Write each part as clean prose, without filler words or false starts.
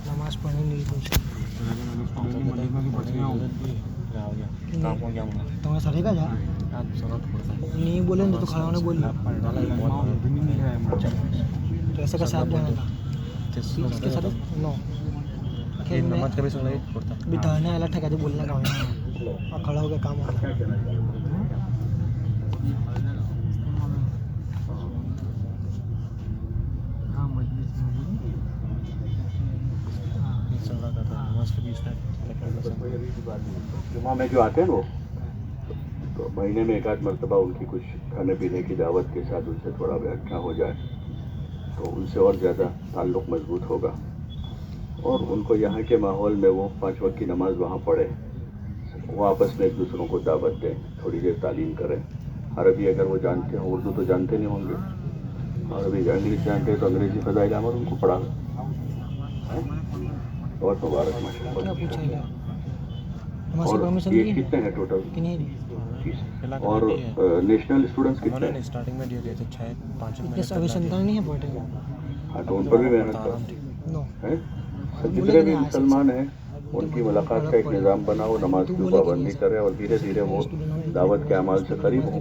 नमाज पढ़ने नहीं तुम्हारा सर का जा नहीं बोले तो खड़ा होने बोल तो ऐसा का साथ जाना था इसके साथ नो नमाज कभी सुन नहीं पड़ता बिठाने वाला ठेका जो बोलने का और खड़ा होकर काम होता जुमा में जो आते हैं वो तो महीने में एक आध मरतबा उनकी कुछ खाने पीने की दावत के साथ उनसे थोड़ा बैठना हो जाए तो उनसे और ज़्यादा ताल्लुक़ मजबूत होगा और उनको यहाँ के माहौल में वो 5 वक्त की नमाज़ वहाँ पढ़े, वो आपस में एक दूसरों को दावत दें, थोड़ी देर तालीम करें। अरबी अगर वो जानते हैं, उर्दू तो जानते नहीं होंगे, अरबी इंग्लिश जानते हैं तो अंग्रेज़ी फ़ज़ाइल अमल उनको पढ़ा बहुत मुबारक माशाअल्लाह। और ये कितने हैं टोटल? और नेशनल स्टूडेंट्स कितने हैं? स्टार्टिंग में दिए गए थे 6-5 अभी संतान नहीं है पढ़े। हाँ तो उन पर भी मेहनत करो है। जितने भी मुसलमान हैं उनकी मुलाकात का एक निज़ाम बनाओ, नमाज की पाबंदी करें और धीरे धीरे वो दावत के अमाल से करीब हो।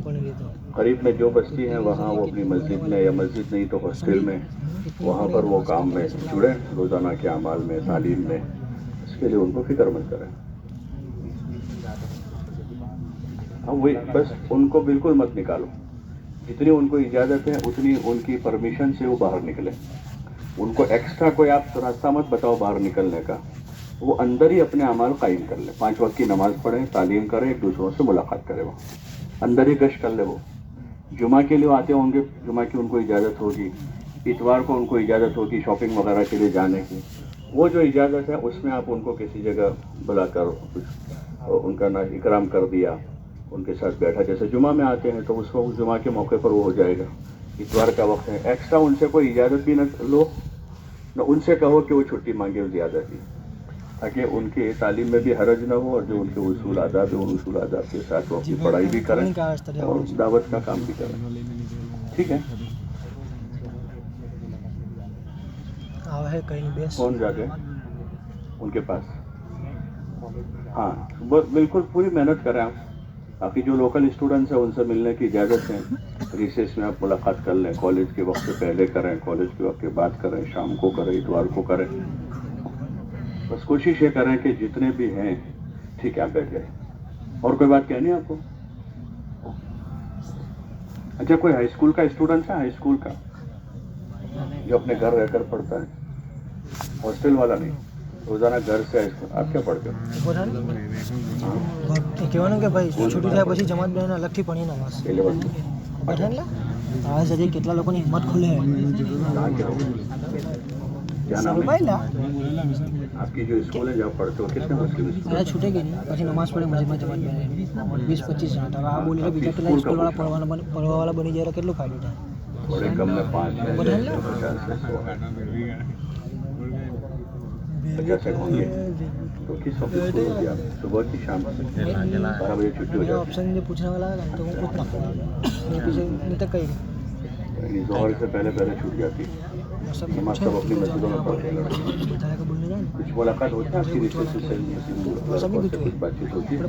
करीब में जो बस्ती हैं वहाँ वो अपनी मस्जिद में या मस्जिद नहीं तो हॉस्टल में वहाँ पर वो काम में जुड़े, रोज़ाना के अमाल में, तालीम में। इसके लिए उनको फिक्रमंद करें। हाँ वही बस उनको बिल्कुल मत निकालो, जितनी उनको इजाज़त है उतनी उनकी परमिशन से वो बाहर निकले। उनको एक्स्ट्रा कोई आप रास्ता मत बताओ बाहर निकलने का, वो अंदर ही अपने अमाल कायम कर ले। 5 वक्त की नमाज़ पढ़ें, तालीम करें, एक दूसरों से मुलाकात करें, वो अंदर ही गश्त कर ले। वो जुमा के लिए आते होंगे, जुमा की उनको इजाज़त होगी, इतवार को उनको इजाज़त होगी शॉपिंग वगैरह के लिए जाने की। वो जो इजाज़त है उसमें आप उनको किसी जगह बुलाकर कुछ उनका ना इकराम कर दिया, उनके साथ बैठा। जैसे जुमा में आते हैं तो उसको उस जुमा के मौके पर वो हो जाएगा, इतवार का वक्त है। एक्स्ट्रा उनसे कोई इजाज़त भी न लो, न उनसे कहो कि वो छुट्टी मांगे ज़्यादा की, ताकि उनके तालीम में भी हरज न हो और जो उनके उसूल आदाब है उन उसूल आदाब के साथ वो अपनी पढ़ाई भी करें और दावत का काम भी करें। ठीक है। कौन जाके उनके पास? हाँ बिल्कुल पूरी मेहनत करें आप। बाकी जो लोकल स्टूडेंट्स हैं उनसे मिलने की इजाज़त है, रिसेस में आप मुलाकात कर लें। कॉलेज के वक्त से पहले करें, कॉलेज के वक्त के बाद करें, शाम को करें, इतवार को करें। बस कोशिश ये करें कि जितने भी हैं ठीक है आप बैठ गए। और कोई बात कहनी है आपको? अच्छा कोई हाई स्कूल का स्टूडेंट है, हाई स्कूल का जो अपने घर रहकर पढ़ता है, हॉस्टल वाला नहीं, रोजाना घर से हाई स्कूल? आप क्या पढ़ते हो? ભાઈ છૂટી થાય પછી જમાત બેન અલગથી પડી નમાઝ બધાને आज अभी કેટલા લોકોની હિંમત ખુલે क्या नाम है आपकी जो स्कूल है जहाँ पढ़ते हो? कितने मुस्लिम? अरे छूटे गए नहीं પછી નમાઝ પડી મસ્જિદમાં જમાત બેન 20-25 જણા હતા। આ બોલે બીજા પેલા સ્કૂલ વાળા પढ़वावाला બની જાય કેટલું ફાયદો થાય? थोड़े कम में 5 है, 50 से होंगे। तो किस वक्त स्कूल होती है? सुबह की शाम? 12 बजे छुट्टी हो जाती है। ऑप्शन जो पूछने वाला है तो वो पूछना पीछे नहीं तक कहीं जोहर से पहले छूट जाती है। नमाज सब अपनी मस्जिदों में पढ़ते हैं। कुछ मुलाकात होती है आपकी रिश्ते से? कुछ बातचीत होती है?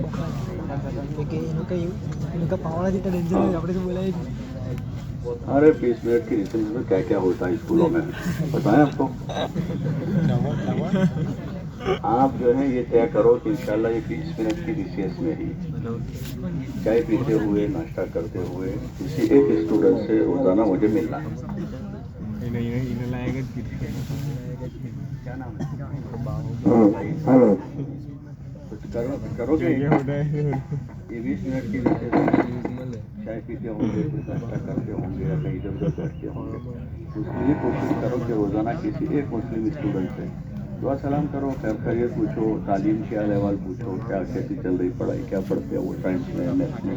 अरे 20 मिनट की रिसेस में क्या क्या होता है स्कूलों में बताएं आपको? आप जो है ये तय करो कि इंशाल्लाह ये 20 मिनट की रिसेस में ही चाय पीते हुए, नाश्ता करते हुए किसी एक स्टूडेंट से रोजाना मुझे मिलना। क्या नाम है? हेलो कुछ करोगे? ये 20 मिनट की रिसेस चाय पीते होंगे, कुछ नाश्ता करते होंगे या कहीं इधर उधर बैठते होंगे, उसके लिए कोशिश करो कि रोजाना किसी एक मुस्लिम स्टूडेंट से दुआ सलाम करो, खैरियत पूछो, तालीम के अहवाल पूछो, क्या कैसी चल रही पढ़ाई, क्या पढ़ते हो वो साइंस में, मैथ्स में।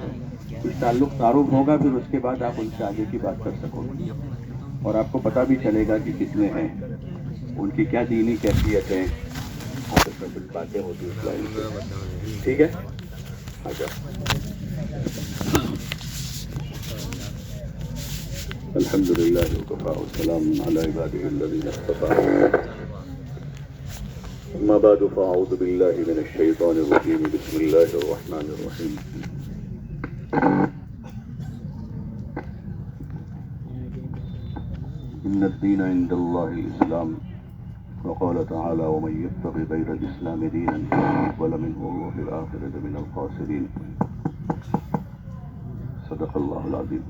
कुछ ताल्लुक तारुफ होगा, फिर उसके बाद आप उनसे आगे की बात कर सकोगे और आपको पता भी चलेगा कि कितने हैं, उनकी क्या दीनी कैफियत है, आपस में कुछ बातें होती है। ठीक है अच्छा الحمد للہ وکفا وسلام علی عبادہ الذین اصطفى اما بعد فاعوذ باللہ من الشیطان الرجیم بسم اللہ الرحمن الرحیم ان الدین عند اللہ الاسلام وقال تعالی ومن يبتغ غیر الاسلام دینا فلن يقبل منه وهو في الآخرة من الخاسرین صدق اللہ العظیم.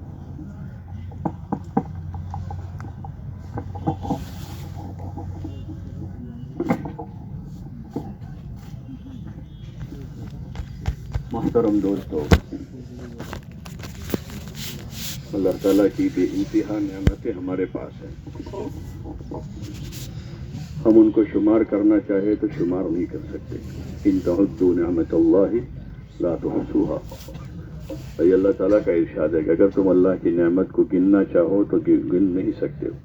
محترم دوستو، اللہ تعالیٰ کی بے انتہا نعمتیں ہمارے پاس ہیں. ہم ان کو شمار کرنا چاہے تو شمار نہیں کر سکتے. ان تعدوا نعمت اللہ لا تحصوها. یہ اللہ تعالیٰ کا ارشاد ہے کہ اگر تم اللہ کی نعمت کو گننا چاہو تو گن نہیں سکتے ہو.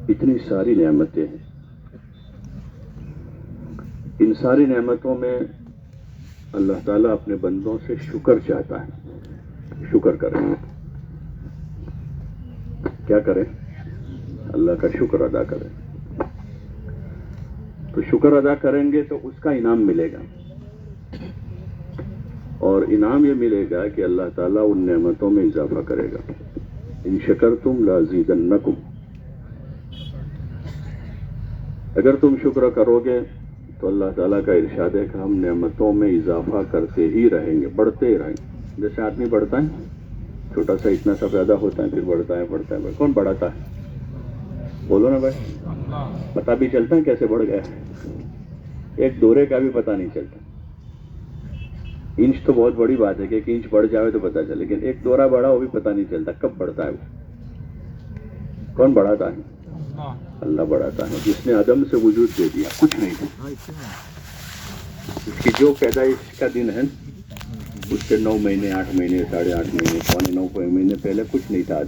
اتنی ساری نعمتیں ہیں. ان ساری نعمتوں میں اللہ تعالیٰ اپنے بندوں سے شکر چاہتا ہے. شکر کریں. کیا کریں؟ اللہ کا شکر ادا کریں. تو شکر ادا کریں گے تو اس کا انعام ملے گا، اور انعام یہ ملے گا کہ اللہ تعالیٰ ان نعمتوں میں اضافہ کرے گا. ان شکرتم لازیدنکم. اگر تم شکر کرو گے تو اللہ تعالیٰ کا ارشاد ہے کہ ہم نعمتوں میں اضافہ کرتے ہی رہیں گے، بڑھتے ہی رہیں گے. جیسے آدمی بڑھتا ہے، چھوٹا سا اتنا سا پیدا ہوتا ہے، پھر بڑھتا ہے بڑھتا ہے. کون بڑھاتا ہے؟ بولو نا بھائی. پتہ بھی چلتا ہے کیسے بڑھ گیا. ایک دورے کا بھی پتہ نہیں چلتا. انچ تو بہت بڑی بات ہے کہ ایک انچ بڑھ جائے تو پتہ چلے، لیکن ایک دورہ بڑھا وہ بھی پتہ نہیں چلتا کب بڑھتا ہے. وہ کون بڑھاتا ہے؟ اللہ بڑھاتا ہے، جس نے عدم سے وجود دے دیا. کچھ نہیں تھا. اس کی جو پیدائش کا دن ہے اس سے 9 مہینے 8 مہینے 8.5 مہینے 9.25 مہینے پہلے کچھ نہیں تھا.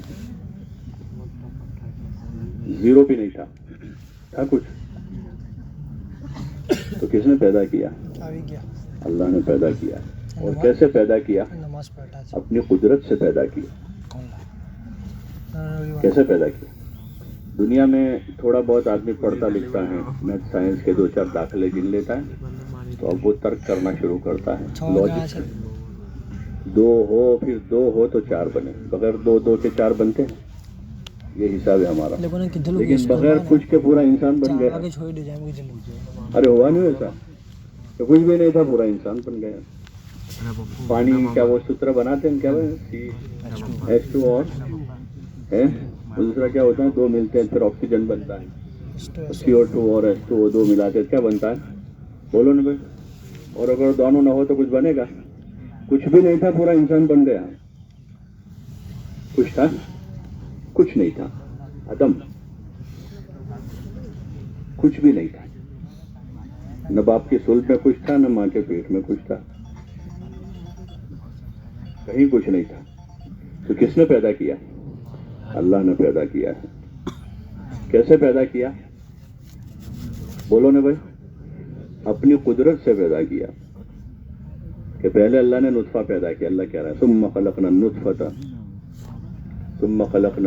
زیرو بھی نہیں تھا. تھا کچھ؟ تو کس نے پیدا کیا؟ اللہ نے پیدا کیا. اور کیسے پیدا کیا؟ اپنی قدرت سے پیدا کیا. کیسے پیدا کیا؟ دنیا میں تھوڑا بہت آدمی پڑھتا لکھتا ہے، میتھ سائنس کے 2-4 داخلے گن لیتا ہے تو اب وہ ترک کرنا شروع کرتا ہے. لاجک 2 ہو پھر 2 ہو تو 4 بنے. بغیر 2 کے 4 بنتے ہیں. یہ حساب ہے ہمارا. لیکن بغیر کچھ کے پورا انسان بن گیا. ارے ہوا نہیں ایسا تو کچھ بھی نہیں تھا، پورا انسان بن گیا. پانی کیا وہ سترہ بناتے ہیں کیا H2 اور ہے دوسرا کیا ہوتا ہے، 2 ملتے ہیں پھر آکسیجن بنتا ہے. CO2 اور H2O 2 ملاتے ہیں کیا بنتا ہے؟ بولو نا بھائی. اور اگر دونوں نہ ہو تو کچھ بنے گا؟ کچھ بھی نہیں تھا، پورا انسان بن گیا. کچھ تھا؟ کچھ نہیں تھا. عدم. کچھ بھی نہیں تھا. نہ باپ کی صلب میں کچھ تھا، نہ ماں کے پیٹ میں کچھ تھا. کہیں کچھ نہیں تھا. تو کس نے پیدا کیا؟ اللہ نے پیدا کیا ہے. کیسے پیدا کیا؟ بولو نا بھائی. اپنی قدرت سے پیدا کیا. کہ پہلے اللہ نے نطفہ پیدا کیا. اللہ کہہ رہا ہے ثم خلقنا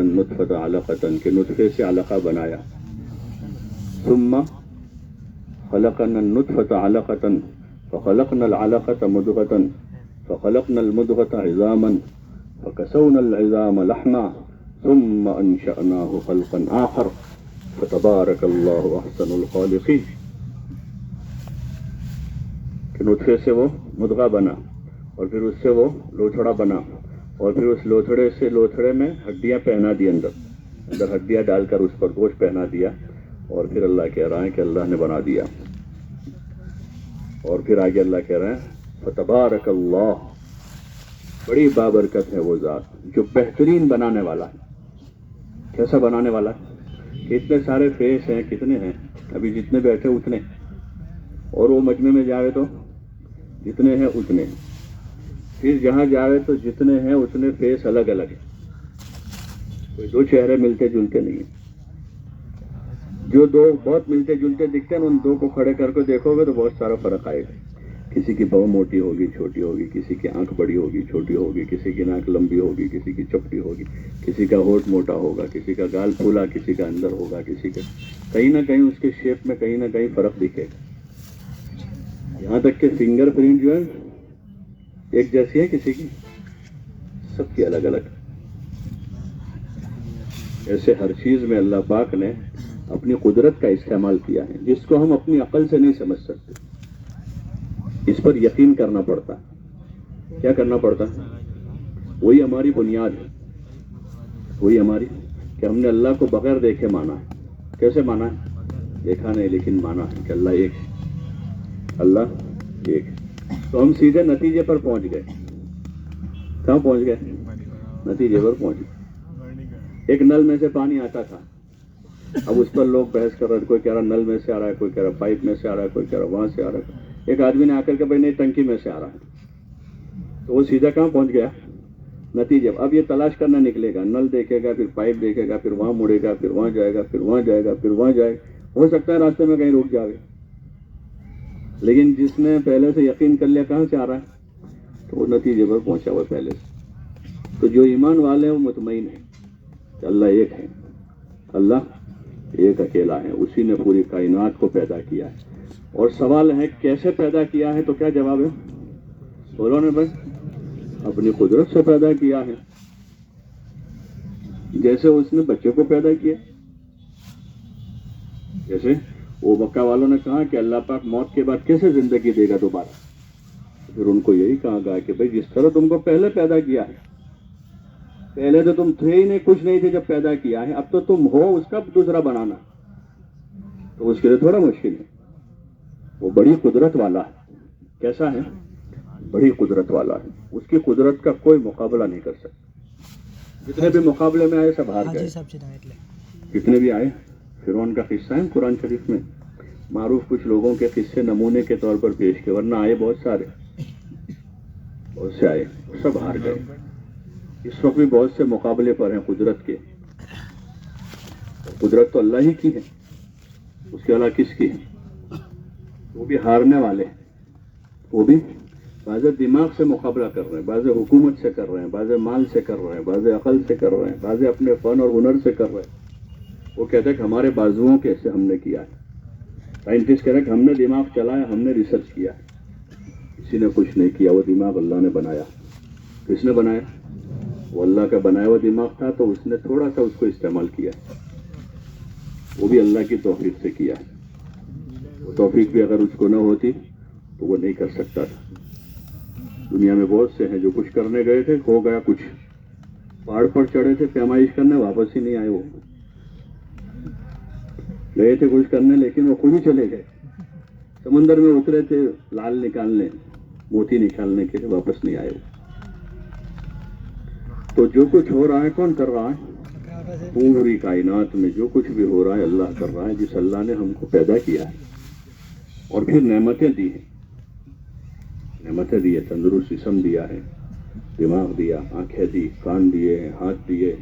النطفة علقة، کہ نطفے سے علقہ بنایا. ثم خلقنا النطفة علقة فخلقنا العلقة مضغة فخلقنا المضغة عظاما فكسونا العظام لحما ثم انشأناه خلقا آخر فتبارك الله احسن الخالقين. کہ نطفے سے وہ مضغہ بنا، اور پھر اس سے وہ لوتھڑا بنا، اور پھر اس لوتھڑے میں ہڈیاں پہنا دی. اندر ہڈیاں ڈال کر اس پر گوشت پہنا دیا. اور پھر اللہ کہہ رہا ہے کہ اللہ نے بنا دیا. اور پھر آگے اللہ کہہ رہے ہیں فتبارک اللہ، بڑی بابرکت ہے وہ ذات جو بہترین بنانے والا ہے. کیسا بنانے والا ہے؟ کہ اتنے سارے فیس ہیں، کتنے ہیں ابھی جتنے بیٹھے اتنے، اور وہ مجمع میں جاوے تو جتنے ہیں اتنے، پھر جہاں جاوے تو جتنے ہیں اتنے فیس الگ الگ ہیں. کوئی 2 چہرے ملتے جلتے نہیں ہیں. جو 2 بہت ملتے جلتے دکھتے ہیں ان 2 کو کھڑے کر کے دیکھو گے تو بہت سارا فرق آئے گا. किसी की भौं मोटी होगी छोटी होगी, किसी की आंख बड़ी होगी छोटी होगी, किसी की नाक लंबी होगी, किसी की चपटी होगी, किसी का होठ मोटा होगा, किसी का गाल फूला, किसी का अंदर होगा, किसी का कहीं ना कहीं उसके शेप में कहीं ना कहीं फर्क दिखेगा। यहाँ तक कि फिंगर प्रिंट जो है एक जैसी है किसी की, सबकी अलग अलग। ऐसे हर चीज में अल्लाह पाक ने अपनी कुदरत का इस्तेमाल किया है, जिसको हम अपनी अकल से नहीं समझ सकते। इस पर यकीन करना पड़ता है। क्या करना पड़ता है? वही हमारी बुनियाद है, वही हमारी कि हमने अल्लाह को बगैर देखे माना है। कैसे माना है? देखा नहीं लेकिन माना है कि अल्लाह एक है, अल्लाह एक है। तो हम सीधे नतीजे पर पहुंच गए। कहाँ पहुंच गए? नतीजे पर पहुंच गए। एक नल में से पानी आता था, अब उस पर लोग बहस कर रहे थे। कोई कह रहा नल में से आ रहा है, कोई कह रहा पाइप में से आ रहा है, कोई कह रहा वहां से आ रहा है। एक आदमी ने आकर के भाई नहीं टंकी में से आ रहा है, तो वो सीधा कहाँ पहुंच गया? नतीजे। अब ये तलाश करना निकलेगा, नल देखेगा, फिर पाइप देखेगा, फिर वहां मुड़ेगा, फिर वहां जाएगा, फिर वहां जाएगा, फिर वहां जाएगा। हो सकता है रास्ते में कहीं रुक जाए, लेकिन जिसने पहले से यकीन कर लिया कहाँ से आ रहा है, तो वो नतीजे पर पहुंचा हुआ पहले से। तो जो ईमान वाले हैं वो मुतमईन है कि अल्लाह एक है, अल्लाह एक अकेला है, उसी ने पूरी कायनात को पैदा किया है। और सवाल है कैसे पैदा किया है, तो क्या जवाब है? बोलो ना भाई, अपनी कुदरत से पैदा किया है। जैसे उसने बच्चे को पैदा किया, जैसे वो मक्का वालों ने कहा कि अल्लाह पाक मौत के बाद कैसे जिंदगी देगा दोबारा, फिर उनको यही कहा गया कि भाई जिस तरह तुमको पहले पैदा किया है, पहले तो तुम थे ही नहीं, कुछ नहीं थे जब पैदा किया है, अब तो तुम हो, उसका दूसरा बनाना तो उसके लिए थोड़ा मुश्किल है। वो बड़ी कुदरत वाला है। कैसा है? बड़ी कुदरत वाला है। उसकी कुदरत का कोई मुकाबला नहीं कर सकता। जितने भी मुकाबले में आए सब हार गए, जितने भी आए। फिरौन का किस्सा है कुरान शरीफ में मारूफ, कुछ लोगों के किस्से नमूने के तौर पर पेश किए, वरना आए बहुत सारे, बहुत से आए, सब हार गए। इस वक्त भी बहुत से मुकाबले पर हैं कुदरत के। कुदरत तो अल्लाह ही की है, उसके अलावा किसकी है? वो भी हारने वाले हैं। वो भी बाज़े दिमाग से मुकाबला कर रहे हैं, बाज़े हुकूमत से कर रहे हैं, बाज़े माल से कर रहे हैं, बाज़े अकल से कर रहे हैं, बाज़े अपने फन और हुनर से कर रहे हैं। वो कहते हैं कि हमारे बाजुओं के से हमने किया है। साइंटिस्ट कह रहे हैं कि हमने दिमाग चलाया, हमने रिसर्च किया। किसी ने कुछ नहीं किया, वो दिमाग अल्लाह ने बनाया। किसने बनाया? वो अल्लाह का बनाया हुआ दिमाग था, तो उसने थोड़ा सा उसको इस्तेमाल किया, वो भी अल्लाह की तौफीक से किया। वो तौफीक भी अगर उसको न होती तो वो नहीं कर सकता था। दुनिया में बहुत से हैं जो कुछ करने गए थे, हो गया कुछ। पहाड़ पर चढ़े थे पैमाइश करने, वापस ही नहीं आए। वो गए थे कुछ करने, लेकिन वो खुद ही चले गए। समंदर में उतरे थे लाल निकालने, मोती निकालने के लिए, वापस नहीं आए वो। तो जो कुछ हो रहा है कौन कर रहा है? पूरी कायनात में जो कुछ भी हो रहा है अल्लाह कर रहा है, जिस अल्लाह ने हमको पैदा किया है और फिर नेमतें दी है। नेमतें दी है, तंदुरुस्त जिस्म दिया है, दिमाग दिया, आंखें दी, कान दिए, हाथ दिए।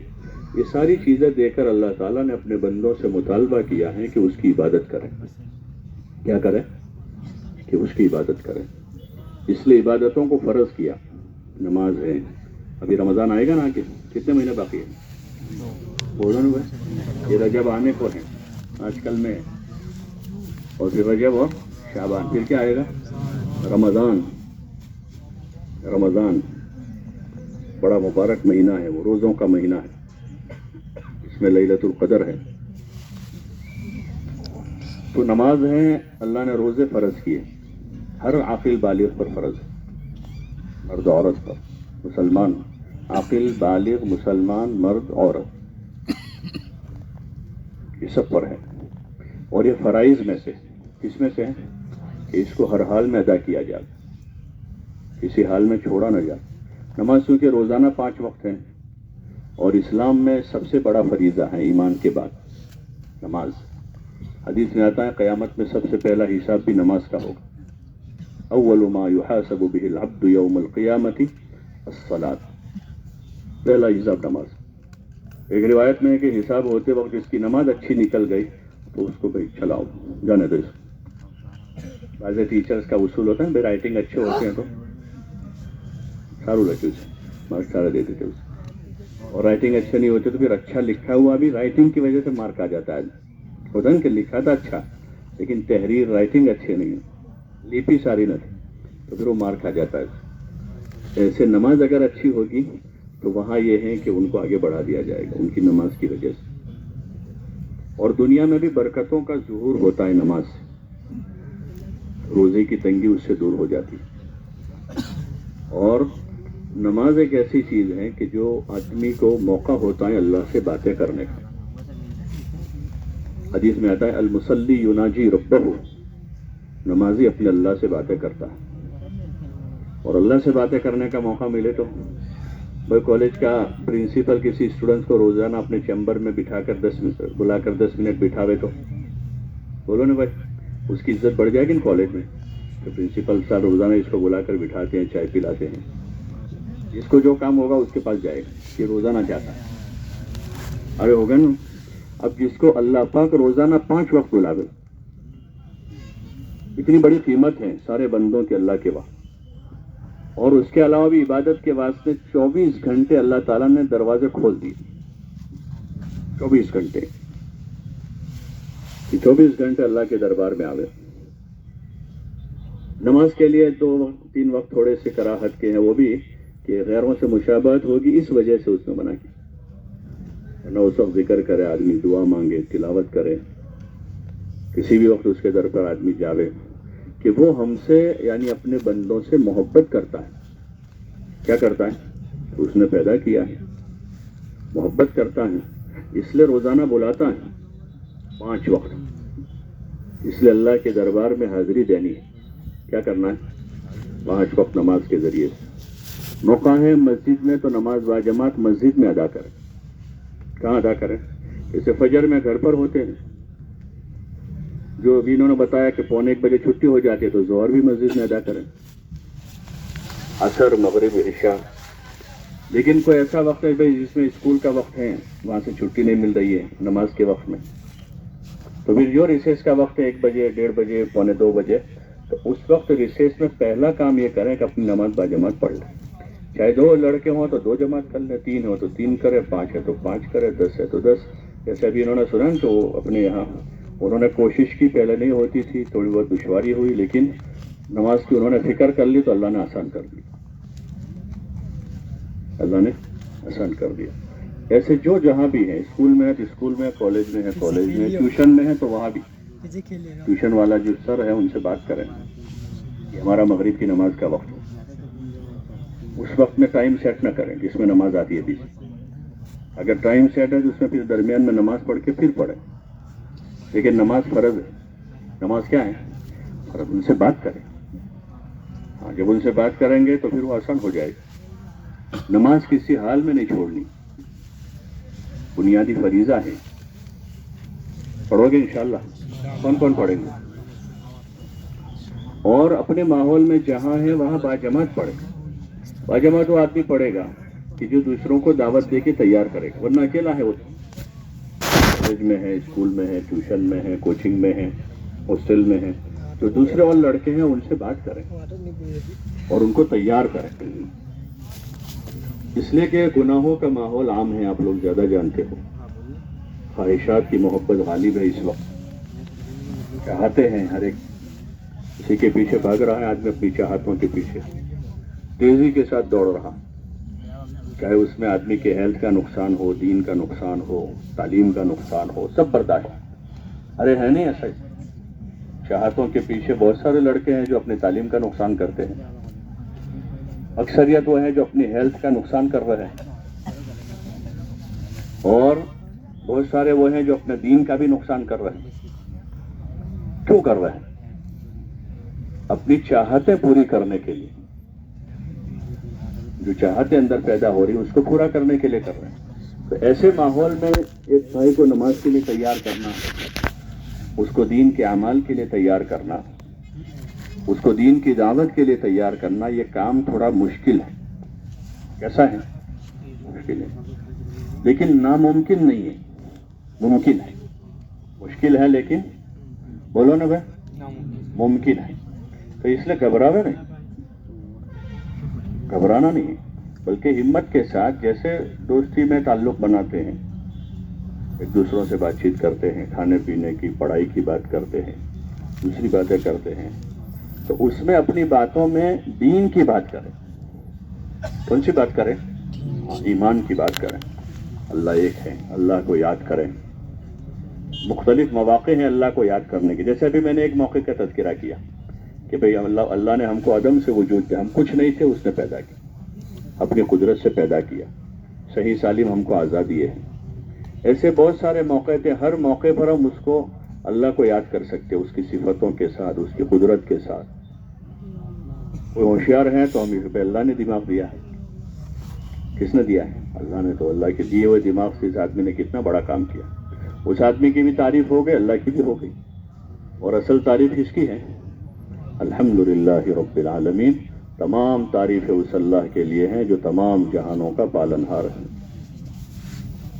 ये सारी चीज़ें देकर अल्लाह ताला ने अपने बंदों से मुतालबा किया है कि उसकी इबादत करें। क्या करें? कि उसकी इबादत करें। इसलिए इबादतों को फ़र्ज किया। नमाज है, अभी रमज़ान आएगा ना, कि कितने महीने बाकी है? बोलो ना भाई, ये रजब आने को है आजकल में, और फिर रजब और शाबान, फिर क्या आएगा? रमज़ान। रमज़ान बड़ा मुबारक महीना है, वो रोज़ों का महीना है, इसमें लैलतुल क़द्र है। तो नमाज है, अल्लाह ने रोज़े फ़र्ज किए, हर आक़िल बालिग़ पर फ़र्ज है, मर्द औरत पर, मुसलमान आक़िल बालिग़ मुसलमान मर्द औरत, ये सब पर है। और ये फ़राइज़ में से किस में से है? कि इसको हर हाल में अदा किया जाए, किसी हाल में छोड़ा न जाए। नमाज चूँकि रोज़ाना 5 वक्त हैं और इस्लाम में सबसे बड़ा फरीज़ा है ईमान के बाद नमाज। हदीस में आता है क़यामत में सबसे पहला हिसाब भी नमाज का होगा। अव्वलु मा युहासबु बिहिल अब्दु यौमल क़ियामति अस्सलात, पहला हिसाब नमाज। एक रिवायत में है कि हिसाब होते वक्त जिसकी नमाज अच्छी निकल गई तो उसको भाई चलाओ, जाने दो इसको, બાજે ટીચર્સ કા ઉસૂલ હોતા है, राइटिंग अच्छे होते हैं तो सारू लगे उसे मार्क्स सारा दे देते उसे, और राइटिंग अच्छे नहीं होते तो फिर अच्छा लिखा हुआ भी राइटिंग की वजह से मार्क आ जाता है। होता है ना कि लिखा था अच्छा लेकिन तहरीर राइटिंग अच्छी नहीं है, लिपि सारी न थी, तो फिर वो मार्क आ जाता है। ऐसे नमाज अगर अच्छी होगी तो वहाँ ये है कि उनको आगे बढ़ा दिया जाएगा उनकी नमाज की वजह से, और दुनिया में भी बरकतों का ज़ुहूर होता है नमाज से, रोज़े की तंगी उससे दूर हो जाती है। और नमाज एक ऐसी चीज़ है कि जो आदमी को मौका होता है अल्लाह से बातें करने का। हदीस में आता है अल मुसल्ली युनाजी रब्बहु, नमाजी अपने अल्लाह से बातें करता है। और अल्लाह से बातें करने का मौका मिले तो भाई कॉलेज का प्रिंसिपल किसी स्टूडेंट्स को रोज़ाना अपने चैम्बर में बुलाकर 10 मिनट बिठावे तो बोलो ना भाई, उसकी इज्जत बढ़ जाएगी ना कॉलेज में। तो प्रिंसिपल साहब रोज़ाना इसको बुलाकर बिठाते हैं, चाय पिलाते हैं, जिसको जो काम होगा उसके पास जाएगा, ये रोज़ाना जाता है। अरे होगा ना, अब जिसको अल्लाह पाक रोज़ाना 5 वक्त बुलावे, इतनी बड़ी कीमत है सारे बंदों के अल्लाह के वहाँ, और उसके अलावा भी इबादत के वास्ते 24 घंटे अल्लाह ताला ने दरवाजे खोल दिए। 24 घंटे कि 24 घंटे अल्लाह के दरबार में आवे। नमाज के लिए 2-3 वक्त थोड़े से कराहत के हैं, वो भी कि गैरों से मुशाबहत होगी, इस वजह से उसने मना किया। न उस वक्त जिक्र करे आदमी, दुआ मांगे, तिलावत करे, किसी भी वक्त उसके दर पर आदमी जावे कि वो हमसे यानी अपने बंदों से मोहब्बत करता है। क्या करता है? उसने पैदा किया है, मोहब्बत करता है, इसलिए रोज़ाना बुलाता है 5 वक्त, इसलिए अल्लाह के दरबार में हाजिरी देनी है। क्या करना है? 5 वक्त नमाज के ज़रिए से। मौका है मस्जिद में तो नमाज बाजमात मस्जिद में अदा करें। कहाँ अदा करें? जैसे फजर में घर पर होते हैं, जो अभी इन्होंने बताया कि 1:45 बजे छुट्टी हो जाती है, तो ज़ोहर भी मस्जिद में अदा करें, असर, मगरिब, इशा। लेकिन कोई ऐसा वक्त है भाई जिसमें स्कूल का वक्त है, वहाँ से छुट्टी नहीं मिल रही है नमाज के वक्त में, तो फिर जो रिसेस का वक्त है 1 बजे, 1:30 बजे, 1:45 बजे, तो उस वक्त रिसेस में पहला काम ये करें कि अपनी नमाज बाजमात पढ़ लें। चाहे 2 लड़के हों तो 2 जमात कर लें, 3 हो तो 3 करे, 5 है तो 5 करे, 10 है तो 10। जैसे अभी इन्होंने सुना तो अपने यहाँ उन्होंने कोशिश की, पहले नहीं होती थी, थोड़ी बहुत दुश्वारी हुई, लेकिन नमाज की उन्होंने फिक्र कर ली तो अल्लाह ने आसान कर दिया, अल्लाह ने आसान कर दिया। ऐसे जो जहाँ भी है, स्कूल में है तो स्कूल में, कॉलेज में है कॉलेज में, ट्यूशन में है तो वहाँ भी ट्यूशन वाला जो सर है उनसे बात करें कि हमारा मगरिब की नमाज का वक्त हो, उस वक्त में टाइम सेट न करें जिसमें नमाज आती है बीच। अगर टाइम सेट है तो उसमें फिर दरमियान में नमाज पढ़ के फिर पढ़े, लेकिन नमाज फर्ज है। नमाज क्या है? फर्ज। उनसे बात करें। हाँ, जब उनसे बात करेंगे तो फिर वो आसान हो जाएगा। नमाज किसी हाल में नहीं छोड़नी, बुनियादी फरीजा है। पढ़ोगे इंशाल्लाह? कौन कौन पढ़ेंगे? और अपने माहौल में जहाँ है वहाँ बाजमात पढ़े। बाजमात वो आदमी पढ़ेगा कि जो दूसरों को दावत दे के तैयार करेगा, वरना अकेला है वो, कॉलेज में है, स्कूल में है, ट्यूशन में है, कोचिंग में है, हॉस्टल में है, तो दूसरे वाले लड़के हैं उनसे बात करें और उनको तैयार करें। इसलिए कि गुनाहों का माहौल आम है, आप लोग ज़्यादा जानते हो। ख्वाहिशात की मोहब्बत गालिब है इस वक्त, चाहते हैं हर एक, किसी के पीछे भाग रहा है आदमी, अपनी चाहतों के पीछे तेज़ी के साथ दौड़ रहा, चाहे उसमें आदमी के हेल्थ का नुकसान हो, दीन का नुकसान हो, तालीम का नुकसान हो, सब बर्दाश्त। अरे है नहीं ऐसा ही, चाहतों के पीछे बहुत सारे लड़के हैं जो अपनी तालीम का नुकसान करते हैं, अक्सरियत वो है जो अपनी हेल्थ का नुकसान कर रहे हैं, और बहुत सारे वो हैं जो अपने दीन का भी नुकसान कर रहे हैं। क्यों कर रहे हैं? अपनी चाहतें पूरी करने के लिए, जो चाहते अंदर पैदा हो रही है उसको पूरा करने के लिए कर रहे हैं। तो ऐसे माहौल में एक भाई को नमाज के लिए तैयार करना, उसको दीन के अमाल के लिए तैयार करना, उसको दीन की दावत के लिए तैयार करना, ये काम थोड़ा मुश्किल है। कैसा है? मुश्किल है, लेकिन नामुमकिन नहीं है, मुमकिन है। मुश्किल है लेकिन बोलो ना भाई, मुमकिन है। تو اس لیے گھبراوے نہیں، گھبرانا نہیں، بلکہ ہمت کے ساتھ جیسے دوستی میں تعلق بناتے ہیں، ایک دوسروں سے بات چیت کرتے ہیں، کھانے پینے کی، پڑھائی کی بات کرتے ہیں، دوسری باتیں کرتے ہیں، تو اس میں اپنی باتوں میں دین کی بات کریں. کون سی بات کریں؟ ایمان کی بات کریں. اللہ ایک ہے، اللہ کو یاد کریں. مختلف مواقع ہیں اللہ کو یاد کرنے کے. جیسے ابھی میں نے ایک موقع کا تذکرہ کیا کہ بھئی اللہ نے ہم کو عدم سے وجود دیا، ہم کچھ نہیں تھے، اس نے پیدا کیا، اپنی قدرت سے پیدا کیا، صحیح سالم ہم کو آزادی ہے. ایسے بہت سارے موقع تھے، ہر موقع پر ہم اس کو اللہ کو یاد کر سکتے، اس کی صفتوں کے ساتھ، اس کی قدرت کے ساتھ. کوئی ہوشیار ہیں تو ہم پہ اللہ نے دماغ دیا ہے. کس نے دیا ہے؟ اللہ نے. تو اللہ کے دیے ہوئے دماغ سے اس آدمی نے کتنا بڑا کام کیا. اس آدمی کی بھی تعریف ہو گئی، اللہ کی بھی ہو گئی. اور اصل تعریف اس کی ہے، الحمدللہ رب العالمین. تمام تعریفیں اس اللہ کے لیے ہیں جو تمام جہانوں کا پالنہار ہے.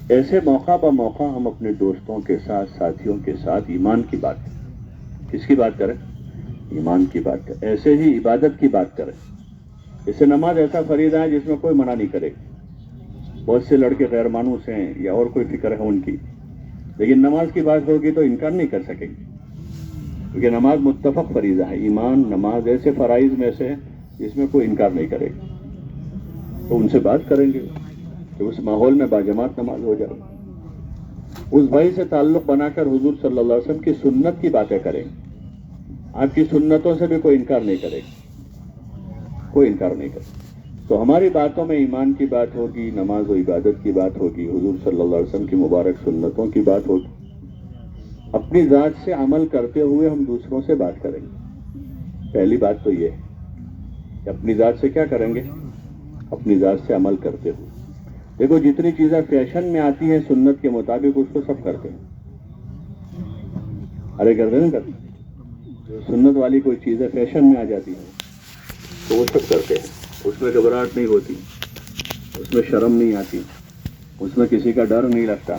ایسے موقع با موقع ہم اپنے دوستوں کے ساتھ، ساتھیوں کے ساتھ ایمان کی بات کریں. کس کی بات کریں؟ ایمان کی بات کریں. ایسے ہی عبادت کی بات کریں. اسے نماز ایسا فریضہ ہے جس میں کوئی منع نہیں کرے. بہت سے لڑکے غیر مانوس ہیں یا اور کوئی فکر ہے ان کی، لیکن نماز کی بات ہوگی تو انکار نہیں کر سکیں گے، کیونکہ نماز متفق فریضہ ہے. ایمان، نماز ایسے فرائض میں سے جس میں کوئی انکار نہیں کرے گا. تو ان سے بات کریں گے کہ اس ماحول میں باجماعت نماز ہو جائے. اس بھائی سے تعلق بنا کر حضور صلی اللہ علیہ وسلم کی سنت کی باتیں کریں. آپ کی سنتوں سے بھی کوئی انکار نہیں کرے گا، کوئی انکار نہیں کرے. تو ہماری باتوں میں ایمان کی بات ہوگی، نماز و عبادت کی بات ہوگی، حضور صلی اللہ علیہ وسلم کی مبارک سنتوں کی بات ہوگی. اپنی ذات سے عمل کرتے ہوئے ہم دوسروں سے بات کریں گے. پہلی بات تو یہ ہے کہ اپنی ذات سے کیا کریں گے؟ اپنی ذات سے عمل کرتے ہوئے. دیکھو جتنی چیزیں فیشن میں آتی ہیں سنت کے مطابق اس کو سب کرتے ہیں. ارے کرتے نا کرتے. سنت والی کوئی چیزیں فیشن میں آ جاتی ہیں تو وہ سب کرتے ہیں. اس میں گھبراہٹ نہیں ہوتی، اس میں شرم نہیں آتی، اس میں کسی کا ڈر نہیں لگتا.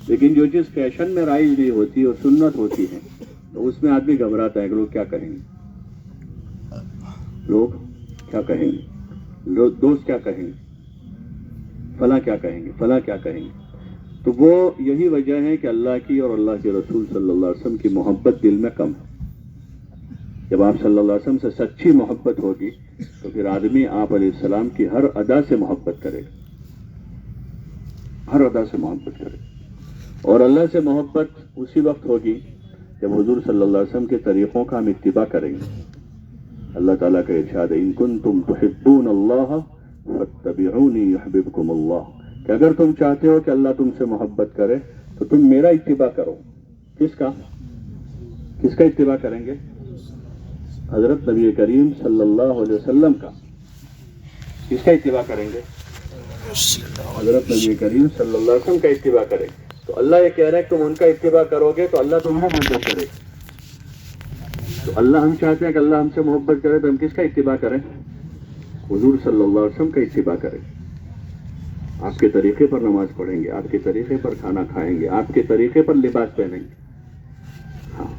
لیکن جو چیز فیشن میں رائج نہیں ہوتی اور سنت ہوتی ہے تو اس میں آدمی گھبراتا ہے کہ لوگ کیا کہیں گے، لوگ کیا کہیں گے، دوست کیا کہیں گے، فلاں کیا کہیں گے، فلاں کیا کہیں گے. تو وہ یہی وجہ ہے کہ اللہ کی اور اللہ کے رسول صلی اللہ علیہ وسلم کی محبت دل میں کم ہے. جب آپ صلی اللہ علیہ وسلم سے سچی محبت ہوگی تو پھر آدمی آپ علیہ السلام کی ہر ادا سے محبت کرے گا، ہر ادا سے محبت کرے گا. اور اللہ سے محبت اسی وقت ہوگی جب حضور صلی اللہ علیہ وسلم کے طریقوں کا ہم اتباع کریں گے. اللہ تعالیٰ کا ارشاد ہے، ان کنتم تحبون اللہ فاتبعونی یحببکم اللہ، کہ اگر تم چاہتے ہو کہ اللہ تم سے محبت کرے تو تم میرا اتباع کرو. کس کا اتباع کریں گے؟ حضرت نبی کریم صلی اللہ علیہ وسلم کا. کس کا اتباع کریں گے؟ حضرت نبی کریم صلی اللہ علیہ وسلم کا اتباع کریں گے. تو اللہ یہ کہہ رہا ہے کہ تم ان کا اتباع کرو گے تو اللہ تمہارا محبت کرے گا. تو اللہ ہم چاہتے ہیں کہ اللہ ہم سے محبت کرے تو ہم کس کا اتباع کریں؟ حضور صلی اللہ علیہ وسلم کا اتباع کریں. آپ کے طریقے پر نماز پڑھیں گے، آپ کے طریقے پر کھانا کھائیں گے، آپ کے طریقے پر لباس پہنیں گے. ہاں،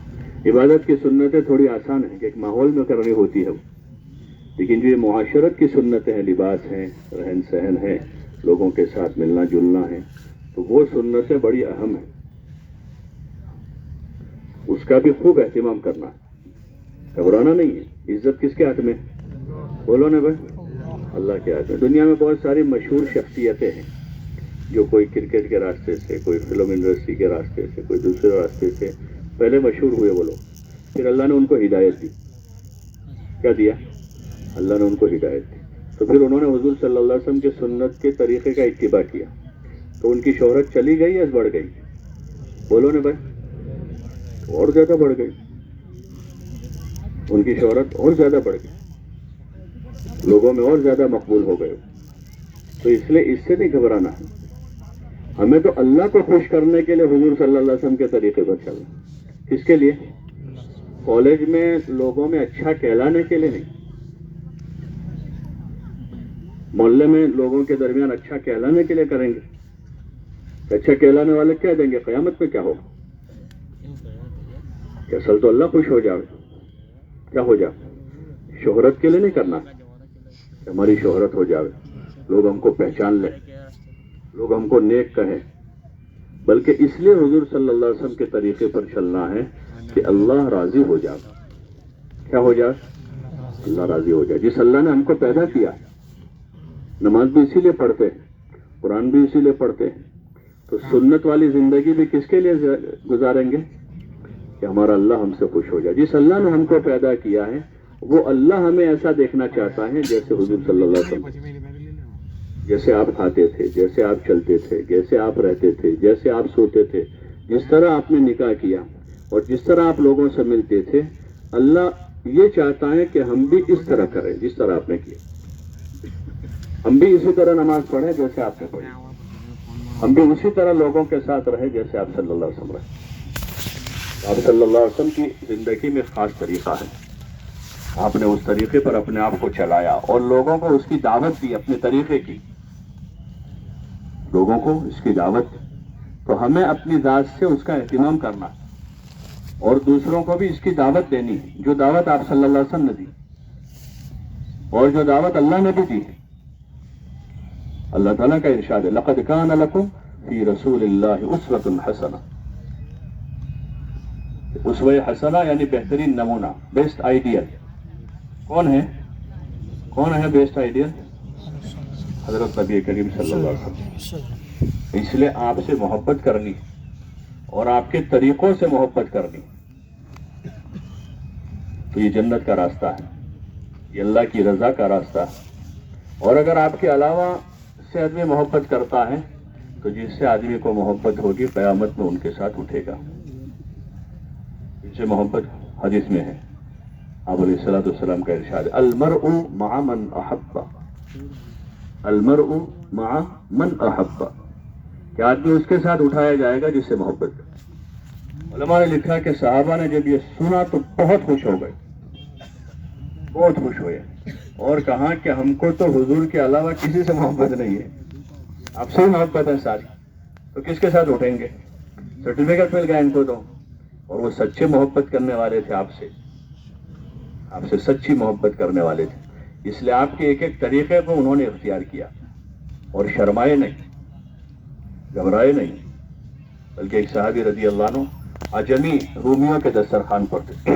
عبادت کی سنتیں تھوڑی آسان ہیں کہ ایک ماحول میں کرنی ہوتی ہے، لیکن جو یہ معاشرت کی سنتیں ہیں، لباس ہیں، رہن سہن ہے، لوگوں کے ساتھ ملنا جلنا ہے، تو وہ سنتیں بڑی اہم ہیں. اس کا بھی خوب اہتمام کرنا ہے، گھبرانا نہیں ہے. عزت کس کے ہاتھ میں؟ بولو نا بھائی، اللہ کے ہاتھ میں. دنیا میں بہت ساری مشہور شخصیتیں ہیں جو کوئی کرکٹ کے راستے سے، کوئی فلم انڈسٹری کے راستے سے، کوئی دوسرے راستے سے پہلے مشہور ہوئے وہ لوگ. پھر اللہ نے ان کو ہدایت دی. کیا دیا؟ اللہ نے ان کو ہدایت دی. تو پھر انہوں نے حضور صلی اللہ علیہ وسلم کے سنت کے طریقے کا اتباع کیا تو ان کی شہرت چلی گئی یا بڑھ گئی؟ بولو نا بھائی، اور زیادہ بڑھ گئی. ان کی شہرت اور زیادہ بڑھ گئی، لوگوں میں اور زیادہ مقبول ہو گئے. تو اس لیے اس سے نہیں گھبرانا ہے. ہمیں تو اللہ کو خوش کرنے کے لیے حضور صلی اللہ علیہ وسلم کے طریقے پر چلنا. کس کے لیے؟ کالج میں لوگوں میں اچھا کہلانے کے لیے نہیں، محلے میں لوگوں کے درمیان اچھا کہلانے کے لیے کریں گے. اچھا کہلانے والے کہہ دیں گے قیامت میں کیا ہوگا کہ اصل تو اللہ خوش ہو جائے. کیا ہو جائے؟ شہرت کے لیے نہیں کرنا کہ ہماری شہرت ہو جائے، لوگ ہم کو پہچان لیں، لوگ ہم کو نیک کہیں، بلکہ اس لیے حضور صلی اللہ علیہ وسلم کے طریقے پر چلنا ہے کہ اللہ راضی ہو جائے. کیا ہو جائے؟ اللہ راضی ہو جائے. جس اللہ نے ہم کو پیدا کیا، نماز بھی اسی لیے پڑھتے ہیں، قرآن بھی اسی لیے پڑھتے ہیں، تو سنت والی زندگی بھی کس کے لیے گزاریں گے؟ کہ ہمارا اللہ ہم سے خوش ہو جائے. جس اللہ نے ہم کو پیدا کیا ہے وہ اللہ ہمیں ایسا دیکھنا چاہتا ہے جیسے حضور صلی اللہ علیہ وسلم، جیسے آپ کھاتے تھے، جیسے آپ چلتے تھے، جیسے آپ رہتے تھے، جیسے آپ سوتے تھے، جس طرح آپ نے نکاح کیا اور جس طرح آپ لوگوں سے ملتے تھے، اللہ یہ چاہتا ہے کہ ہم بھی اس طرح کریں جس طرح آپ نے کیا. ہم بھی اسی طرح نماز پڑھیں جیسے آپ نے پڑھی، ہم بھی اسی طرح لوگوں کے ساتھ رہے جیسے آپ صلی اللہ علیہ وسلم رہے. آپ صلی اللہ علیہ وسلم کی زندگی میں خاص طریقہ ہے، آپ نے اس طریقے پر اپنے آپ کو چلایا اور لوگوں کو اس کی دعوت دی، اپنے طریقے کی، لوگوں کو اس کی دعوت دی. تو ہمیں اپنی ذات سے اس کا اہتمام کرنا اور دوسروں کو بھی اس کی دعوت دینی ہے، جو دعوت آپ صلی اللہ علیہ وسلم نے دی اور جو دعوت اللہ نے بھی دی ہے. اللہ تعالیٰ کا ارشاد ہے لقد کان لکم فی رسول اللہ اسوۃ حسنہ. اسوہ حسنہ یعنی بہترین نمونہ، بیسٹ آئیڈیل. کون ہے بیسٹ آئیڈیل؟ حضرت نبی کریم صلی اللہ علیہ وسلم. اس لیے آپ سے محبت کرنی اور آپ کے طریقوں سے محبت کرنی تو یہ جنت کا راستہ ہے، یہ اللہ کی رضا کا راستہ ہے. اور اگر آپ کے علاوہ سے آدمی محبت کرتا ہے تو جس سے آدمی کو محبت ہوگی قیامت میں ان کے ساتھ اٹھے گا. ان سے محبت حدیث میں ہے، آپ علیہ الصلوۃ والسلام کا ارشاد ہے المرء مع من احب، المرء مع من احب، کہ آدمی اس کے ساتھ اٹھایا جائے گا جس سے محبت کرے. علماء نے لکھا کہ صحابہ نے جب یہ سنا تو بہت خوش ہو گئے، بہت خوش ہوئے اور کہا کہ ہم کو تو حضور کے علاوہ کسی سے محبت نہیں ہے، آپ سے محبت ہے ساری، تو کس کے ساتھ اٹھیں گے؟ سرٹیفکیٹ مل گیا ان کو تو. اور وہ سچے محبت کرنے والے تھے، آپ سے سچی محبت کرنے والے تھے. اس لیے آپ کے ایک ایک طریقے کو انہوں نے اختیار کیا اور شرمائے نہیں، گھبرائے نہیں. بلکہ ایک صحابی رضی اللہ عنہ عجمی رومیوں کے دسترخوان پر تھے،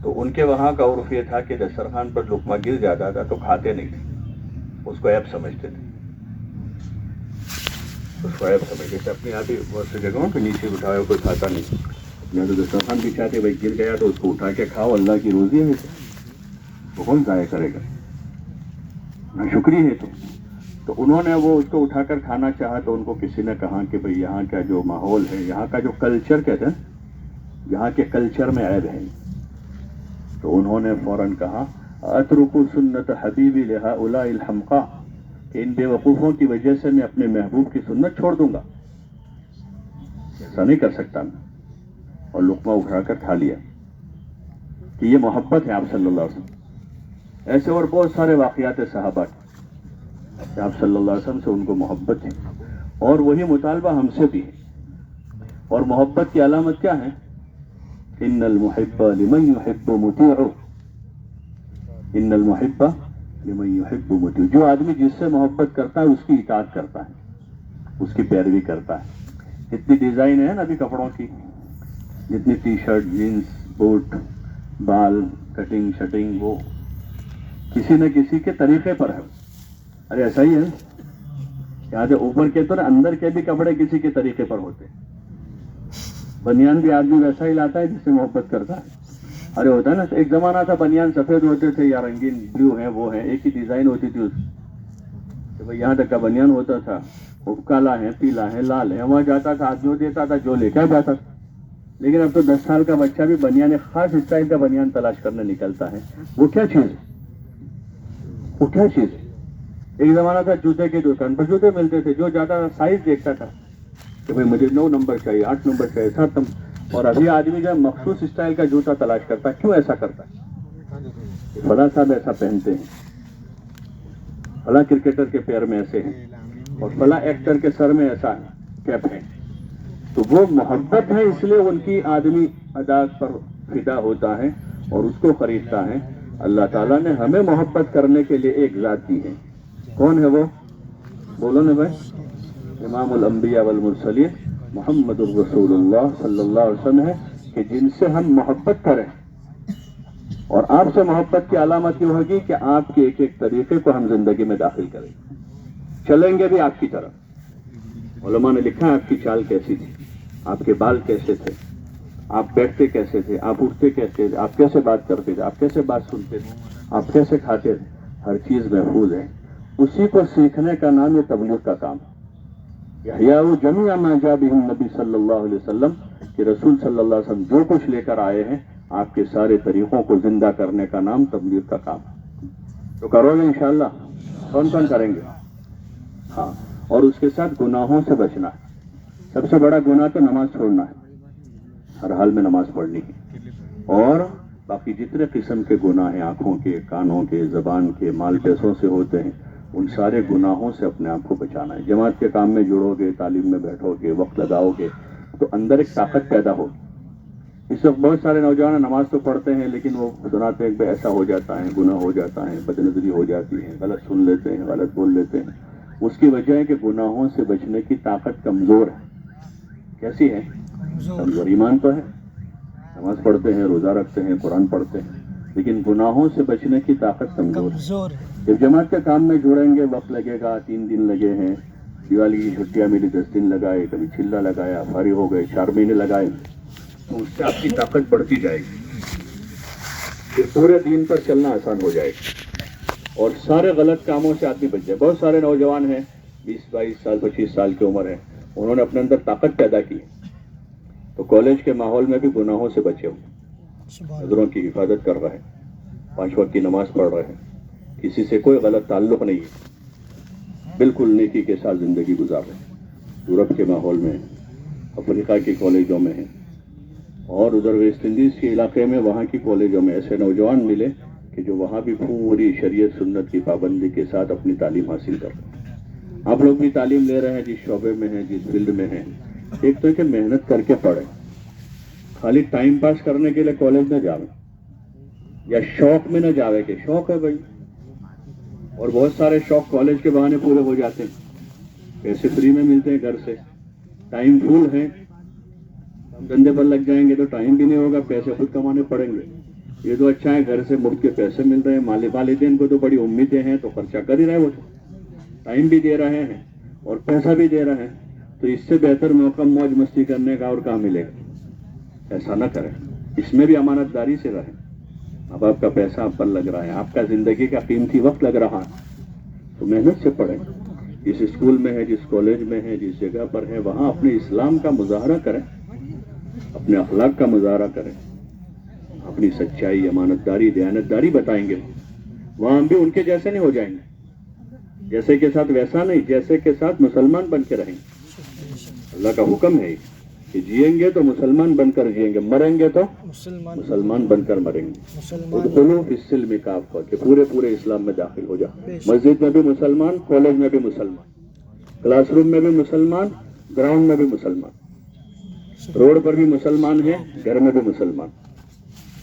تو ان کے وہاں کا عرف یہ تھا کہ دسترخوان پر لقمہ گر جاتا تھا تو کھاتے نہیں تھے، اس کو عیب سمجھتے تھے، اس کو عیب سمجھتے تھے. اپنی آتی بہت سی جگہوں پہ نیچے اٹھایا کوئی کھاتا نہیں، میں تو دسترخوان بچھاتے بھائی گر گیا تو اس کو اٹھا کے کھاؤ، اللہ کی روزی ہے تو کون ضائع کرے گا، نہ شکری ہے. تو انہوں نے وہ اس کو اٹھا کر کھانا چاہا تو ان کو کسی نے کہا کہ بھئی یہاں کا جو ماحول ہے، یہاں کا جو کلچر کہتے ہیں، یہاں کے کلچر میں عیب ہے. تو انہوں نے فوراً کہا اترک سنت حبیبی لہؤلاء الحمقاء، کہ ان بے وقوفوں کی وجہ سے میں اپنے محبوب کی سنت چھوڑ دوں گا، ایسا نہیں کر سکتا میں. اور لقمہ اٹھا کر کھا لیا کہ یہ محبت ہے آپ صلی اللہ علیہ وسلم. ایسے اور بہت سارے واقعات صحابہ کہ آپ صلی اللہ علیہ وسلم سے ان کو محبت ہے، اور وہی مطالبہ ہم سے بھی ہے. اور محبت کی علامت کیا ہے؟ ان المحب لمن يحب مطیع، ان المحب لمن يحب مطیع. جو آدمی جس سے محبت کرتا ہے اس کی اطاعت کرتا ہے، اس کی پیروی کرتا ہے. اتنی ڈیزائن ہے نا ابھی کپڑوں کی، جتنی ٹی شرٹ، جینس، بوٹ، بال کٹنگ شٹنگ، وہ کسی نہ کسی کے طریقے پر ہے. ارے ایسا ہی ہے، یہاں جو اوپر کے تو اندر کے بھی کپڑے کسی کے طریقے پر ہوتے ہیں. بنیان بھی آدمی ویسا ہی لاتا ہے جس سے محبت کرتا ہے. ارے ہوتا ہے نا، ایک زمانہ تھا بنیان سفید ہوتے تھے یا رنگین بلو ہیں وہ ہیں، ایک ہی ڈیزائن ہوتی تھی اس کہ بھائی یہاں تک کا بنیان ہوتا تھا، وہ کالا ہے، پیلا ہے، لال ہے. وہاں جاتا تھا جو دیتا تھا، جو لے کر جاتا تھا. لیکن اب تو 10 سال کا بچہ بھی بنیان، ایک خاص اسٹائل کا بنیان تلاش کرنے نکلتا ہے. وہ کیا چیز ہے؟ وہ کیا چیز ہے؟ ایک زمانہ تھا جوتے کی دکان پر جوتے ملتے تھے، جو جاتا تھا سائز دیکھتا تھا کہ بھائی مجھے 9 نمبر چاہیے، 8 نمبر چاہیے، 7 نمبر. اور ابھی آدمی جو مخصوص اسٹائل کا جوتا تلاش کرتا ہے. کیوں ایسا کرتا ہے؟ فلاں صاحب ایسا پہنتے ہیں، فلاں کرکٹر کے پیر میں ایسے ہیں، اور فلاں ایکٹر کے سر میں ایسا کیپ ہے. تو وہ محبت ہے، اس لیے ان کی آدمی ادا پر فدا ہوتا ہے اور اس کو خریدتا ہے. اللہ تعالیٰ نے ہمیں محبت کرنے کے لیے ایک ذات دی ہے. کون ہے وہ؟ بولو نا بھائی. امام الانبیاء والمرسلین محمد الرسول اللہ صلی اللہ علیہ وسلم ہے کہ جن سے ہم محبت کریں. اور آپ سے محبت کی علامت یہ ہوگی کہ آپ کے ایک ایک طریقے کو ہم زندگی میں داخل کریں. چلیں گے بھی آپ کی طرف. علماء نے لکھا ہے آپ کی چال کیسی تھی, آپ کے بال کیسے تھے, آپ بیٹھتے کیسے تھے, آپ اٹھتے کیسے تھے, آپ کیسے بات کرتے تھے, آپ کیسے بات سنتے تھے, آپ کیسے کھاتے تھے, ہر چیز محفوظ ہے. اسی کو سیکھنے کا نام یہ تبلیغ کا کام ہے. یحییٰ جمیع ما جاء بہ النبی صلی اللہ علیہ وسلم کہ رسول صلی اللہ علیہ وسلم جو کچھ لے کر آئے ہیں آپ کے سارے طریقوں کو زندہ کرنے کا نام تبلیغ کا کام ہے. تو کرو گے انشاءاللہ؟ کون کون کریں گے؟ ہاں. اور اس کے ساتھ گناہوں سے بچنا ہے. سب سے بڑا گناہ تو نماز چھوڑنا ہے. ہر حال میں نماز پڑھنی ہے. اور باقی جتنے قسم کے گناہ ہیں, آنکھوں کے, کانوں کے, زبان کے, مال پیسوں سے ہوتے ہیں, ان سارے گناہوں سے اپنے آپ کو بچانا ہے. جماعت کے کام میں جڑو گے, تعلیم میں بیٹھو گے, وقت لگاؤ گے تو اندر ایک طاقت پیدا ہوگی. اس وقت بہت سارے نوجوان نماز تو پڑھتے ہیں لیکن وہ سناتے ہیں کہ ایسا ہو جاتا ہے, گناہ ہو جاتا ہے, بد نظری ہو جاتی ہے, غلط سن لیتے ہیں, غلط بول لیتے ہیں. اس کی وجہ ہے کہ گناہوں سے بچنے کی طاقت کمزور ہے. کیسی ہے؟ کمزور. ایمان تو ہے, نماز پڑھتے ہیں, روزہ رکھتے ہیں, قرآن پڑھتے ہیں, لیکن گناہوں سے بچنے کی طاقت کمزور ہے. جب جماعت کے کام میں جڑیں گے وقت لگے گا. 3 دن لگے ہیں, دیوالی کی چھٹیاں ملی 10 دن لگائے, کبھی چلا لگایا, فارغ ہو گئے, 4 مہینے لگائے, تو اس سے آپ کی طاقت بڑھتی جائے گی. پھر پورے دین پر چلنا آسان ہو جائے گا اور سارے غلط کاموں سے آدمی بچ جائے. بہت سارے نوجوان ہیں 20-22 سال 25 سال کی عمر ہے, انہوں نے اپنے اندر طاقت پیدا کی تو کالج کے ماحول میں بھی گناہوں سے بچے ہوئے, نظروں کی حفاظت کر رہے ہیں, 5 وقت کی نماز پڑھ رہے ہیں, کسی سے کوئی غلط تعلق نہیں ہے, بالکل نیکی کے ساتھ زندگی گزار رہے ہیں. یورپ کے ماحول میں, افریقہ کے کالجوں میں ہیں, اور ادھر ویسٹ انڈیز کے علاقے میں وہاں کی کالجوں میں ایسے نوجوان ملے کہ جو وہاں بھی پوری شریعت سنت کی پابندی کے ساتھ اپنی تعلیم حاصل کر رہے ہیں. آپ لوگ بھی تعلیم لے رہے ہیں, جس شعبے میں ہیں, جس فیلڈ میں ہیں, ایک تو کہ محنت کر کے پڑھیں. خالی ٹائم پاس کرنے کے لیے کالج نہ جاویں یا شوق میں نہ جاوے کہ شوق ہے بھائی, اور بہت سارے شوق کالج کے بہانے پورے ہو جاتے ہیں. پیسے فری میں ملتے ہیں گھر سے, ٹائم فل ہے, ہم دھندے پر لگ جائیں گے تو ٹائم بھی نہیں ہوگا, پیسے خود کمانے پڑیں گے. یہ تو اچھا ہے گھر سے مفت کے پیسے مل رہے ہیں, والدین کو تو بڑی امیدیں ہیں تو خرچہ کر ہی رہے, وہ ٹائم بھی دے رہے ہیں اور پیسہ بھی دے رہے ہیں, تو اس سے بہتر موقع موج مستی کرنے کا اور کہاں ملے گا. ایسا نہ کریں, اس میں بھی امانت داری سے رہیں. اب آپ کا پیسہ آپ پر لگ رہا ہے, آپ کا زندگی کا قیمتی وقت لگ رہا ہے, تو محنت سے پڑھیں. جس اسکول میں ہے, جس کالج میں ہے, جس جگہ پر ہے, وہاں اپنے اسلام کا مظاہرہ کریں, اپنے اخلاق کا مظاہرہ کریں, اپنی سچائی, امانت داری, دیانت داری بتائیں گے. وہاں ہم بھی ان کے جیسے نہیں ہو جائیں گے, جیسے کے ساتھ ویسا نہیں, جیسے کے ساتھ مسلمان بن کے رہیں گے. اللہ کا حکم ہے کہ جئیں گے تو مسلمان بن کر جئیں گے, مریں گے تو مسلمان بن کر مریں گے. ادخلوا فی السلم کافہ, کہ پورے اسلام میں داخل ہو جاؤ. مسجد میں بھی مسلمان, کالج میں بھی مسلمان, کلاس روم میں بھی مسلمان, گراؤنڈ میں بھی مسلمان, روڈ پر بھی مسلمان ہیں, گھر میں بھی مسلمان.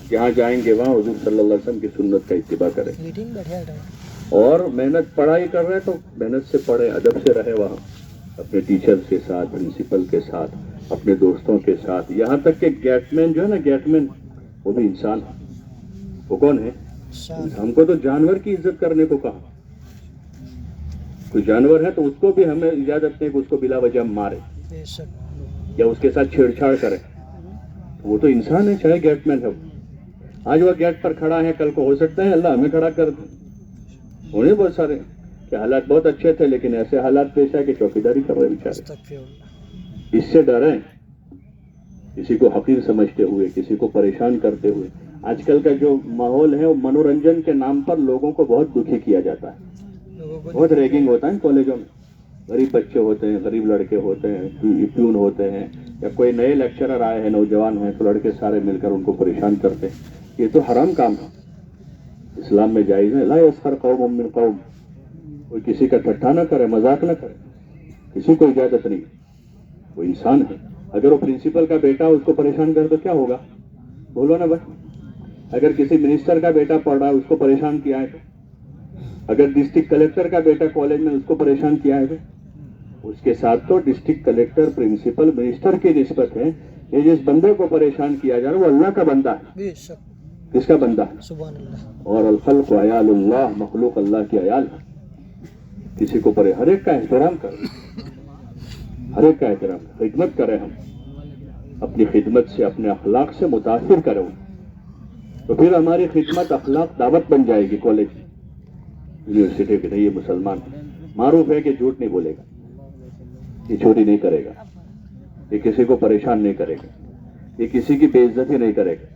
جہاں جائیں گے وہاں حضور صلی اللہ علیہ وسلم کی سنت کا اتباع کریں. اور محنت پڑھائی کر رہے ہیں تو محنت سے پڑھیں, ادب سے رہے وہاں, اپنے ٹیچرز کے ساتھ, پرنسپل کے ساتھ, اپنے دوستوں کے ساتھ. یہاں تک کہ گیٹ مین جو ہے نا, گیٹ مین وہ بھی انسان ہے. وہ کون ہے؟ ہم کو تو جانور کی عزت کرنے کو کہا. کوئی جانور ہے تو اس کو بھی ہمیں اجازت نہیں کہ اس کو بلا وجہ مارے یا اس کے ساتھ چھیڑ چھاڑ کرے. وہ تو انسان ہے, چاہے گیٹ مین ہے. آج وہ گیٹ پر کھڑا ہے, کل کو ہو سکتا ہے اللہ ہمیں کھڑا کر دے. انہیں بہت سارے کہ حالات بہت اچھے تھے لیکن ایسے حالات پیش آئے کہ چوکیداری کر رہے بیچارے. اس سے ڈریں, کسی کو حقیر سمجھتے ہوئے, کسی کو پریشان کرتے ہوئے. آج کل کا جو ماحول ہے وہ منورنجن کے نام پر لوگوں کو بہت دکھی کیا جاتا ہے. بہت ریگنگ ہوتا ہے کالجوں میں. غریب بچے ہوتے ہیں, غریب لڑکے ہوتے ہیں, پیون ہوتے ہیں, یا کوئی نئے لیکچرر آئے ہیں, نوجوان ہیں, تو لڑکے سارے مل کر ان کو پریشان کرتے ہیں. یہ تو حرام کام ہے, اسلام میں جائز ہے. لا یسخر قوم من قوم, کوئی کسی کا ٹھٹھا نہ کرے, مذاق نہ کرے, کسی کو اجازت نہیں. وہ انسان ہے. اگر وہ پرنسپل کا بیٹا اس کو پریشان کرے تو کیا ہوگا؟ بولو نا بھائی. अगर किसी मिनिस्टर का बेटा पढ़ रहा है उसको परेशान किया है तो, अगर डिस्ट्रिक्ट कलेक्टर का बेटा कॉलेज में उसको परेशान किया है तो, उसके साथ तो डिस्ट्रिक्ट कलेक्टर, प्रिंसिपल, मिनिस्टर की निस्बत है। ये जिस बंदे को परेशान किया जा रहा है वो अल्लाह का बंदा है। बेशक, किसका बंदा है? सुभान अल्लाह। और अल-खल्क़ अयालुल्लाह, मखलूक अल्लाह की अयाल है। किसी को हर एक का एहतराम करें, हर एक का एहतराम, खिदमत करें। हम अपनी खिदमत से, अपने अखलाक से मुतासिर करें, तो फिर हमारी खिदमत अखलाक दावत बन जाएगी। कॉलेज, यूनिवर्सिटी की नहीं, ये मुसलमान मारूफ है कि झूठ नहीं बोलेगा, ये चोरी नहीं करेगा, ये किसी को परेशान नहीं करेगा, ये किसी की बेइज्जती नहीं करेगा,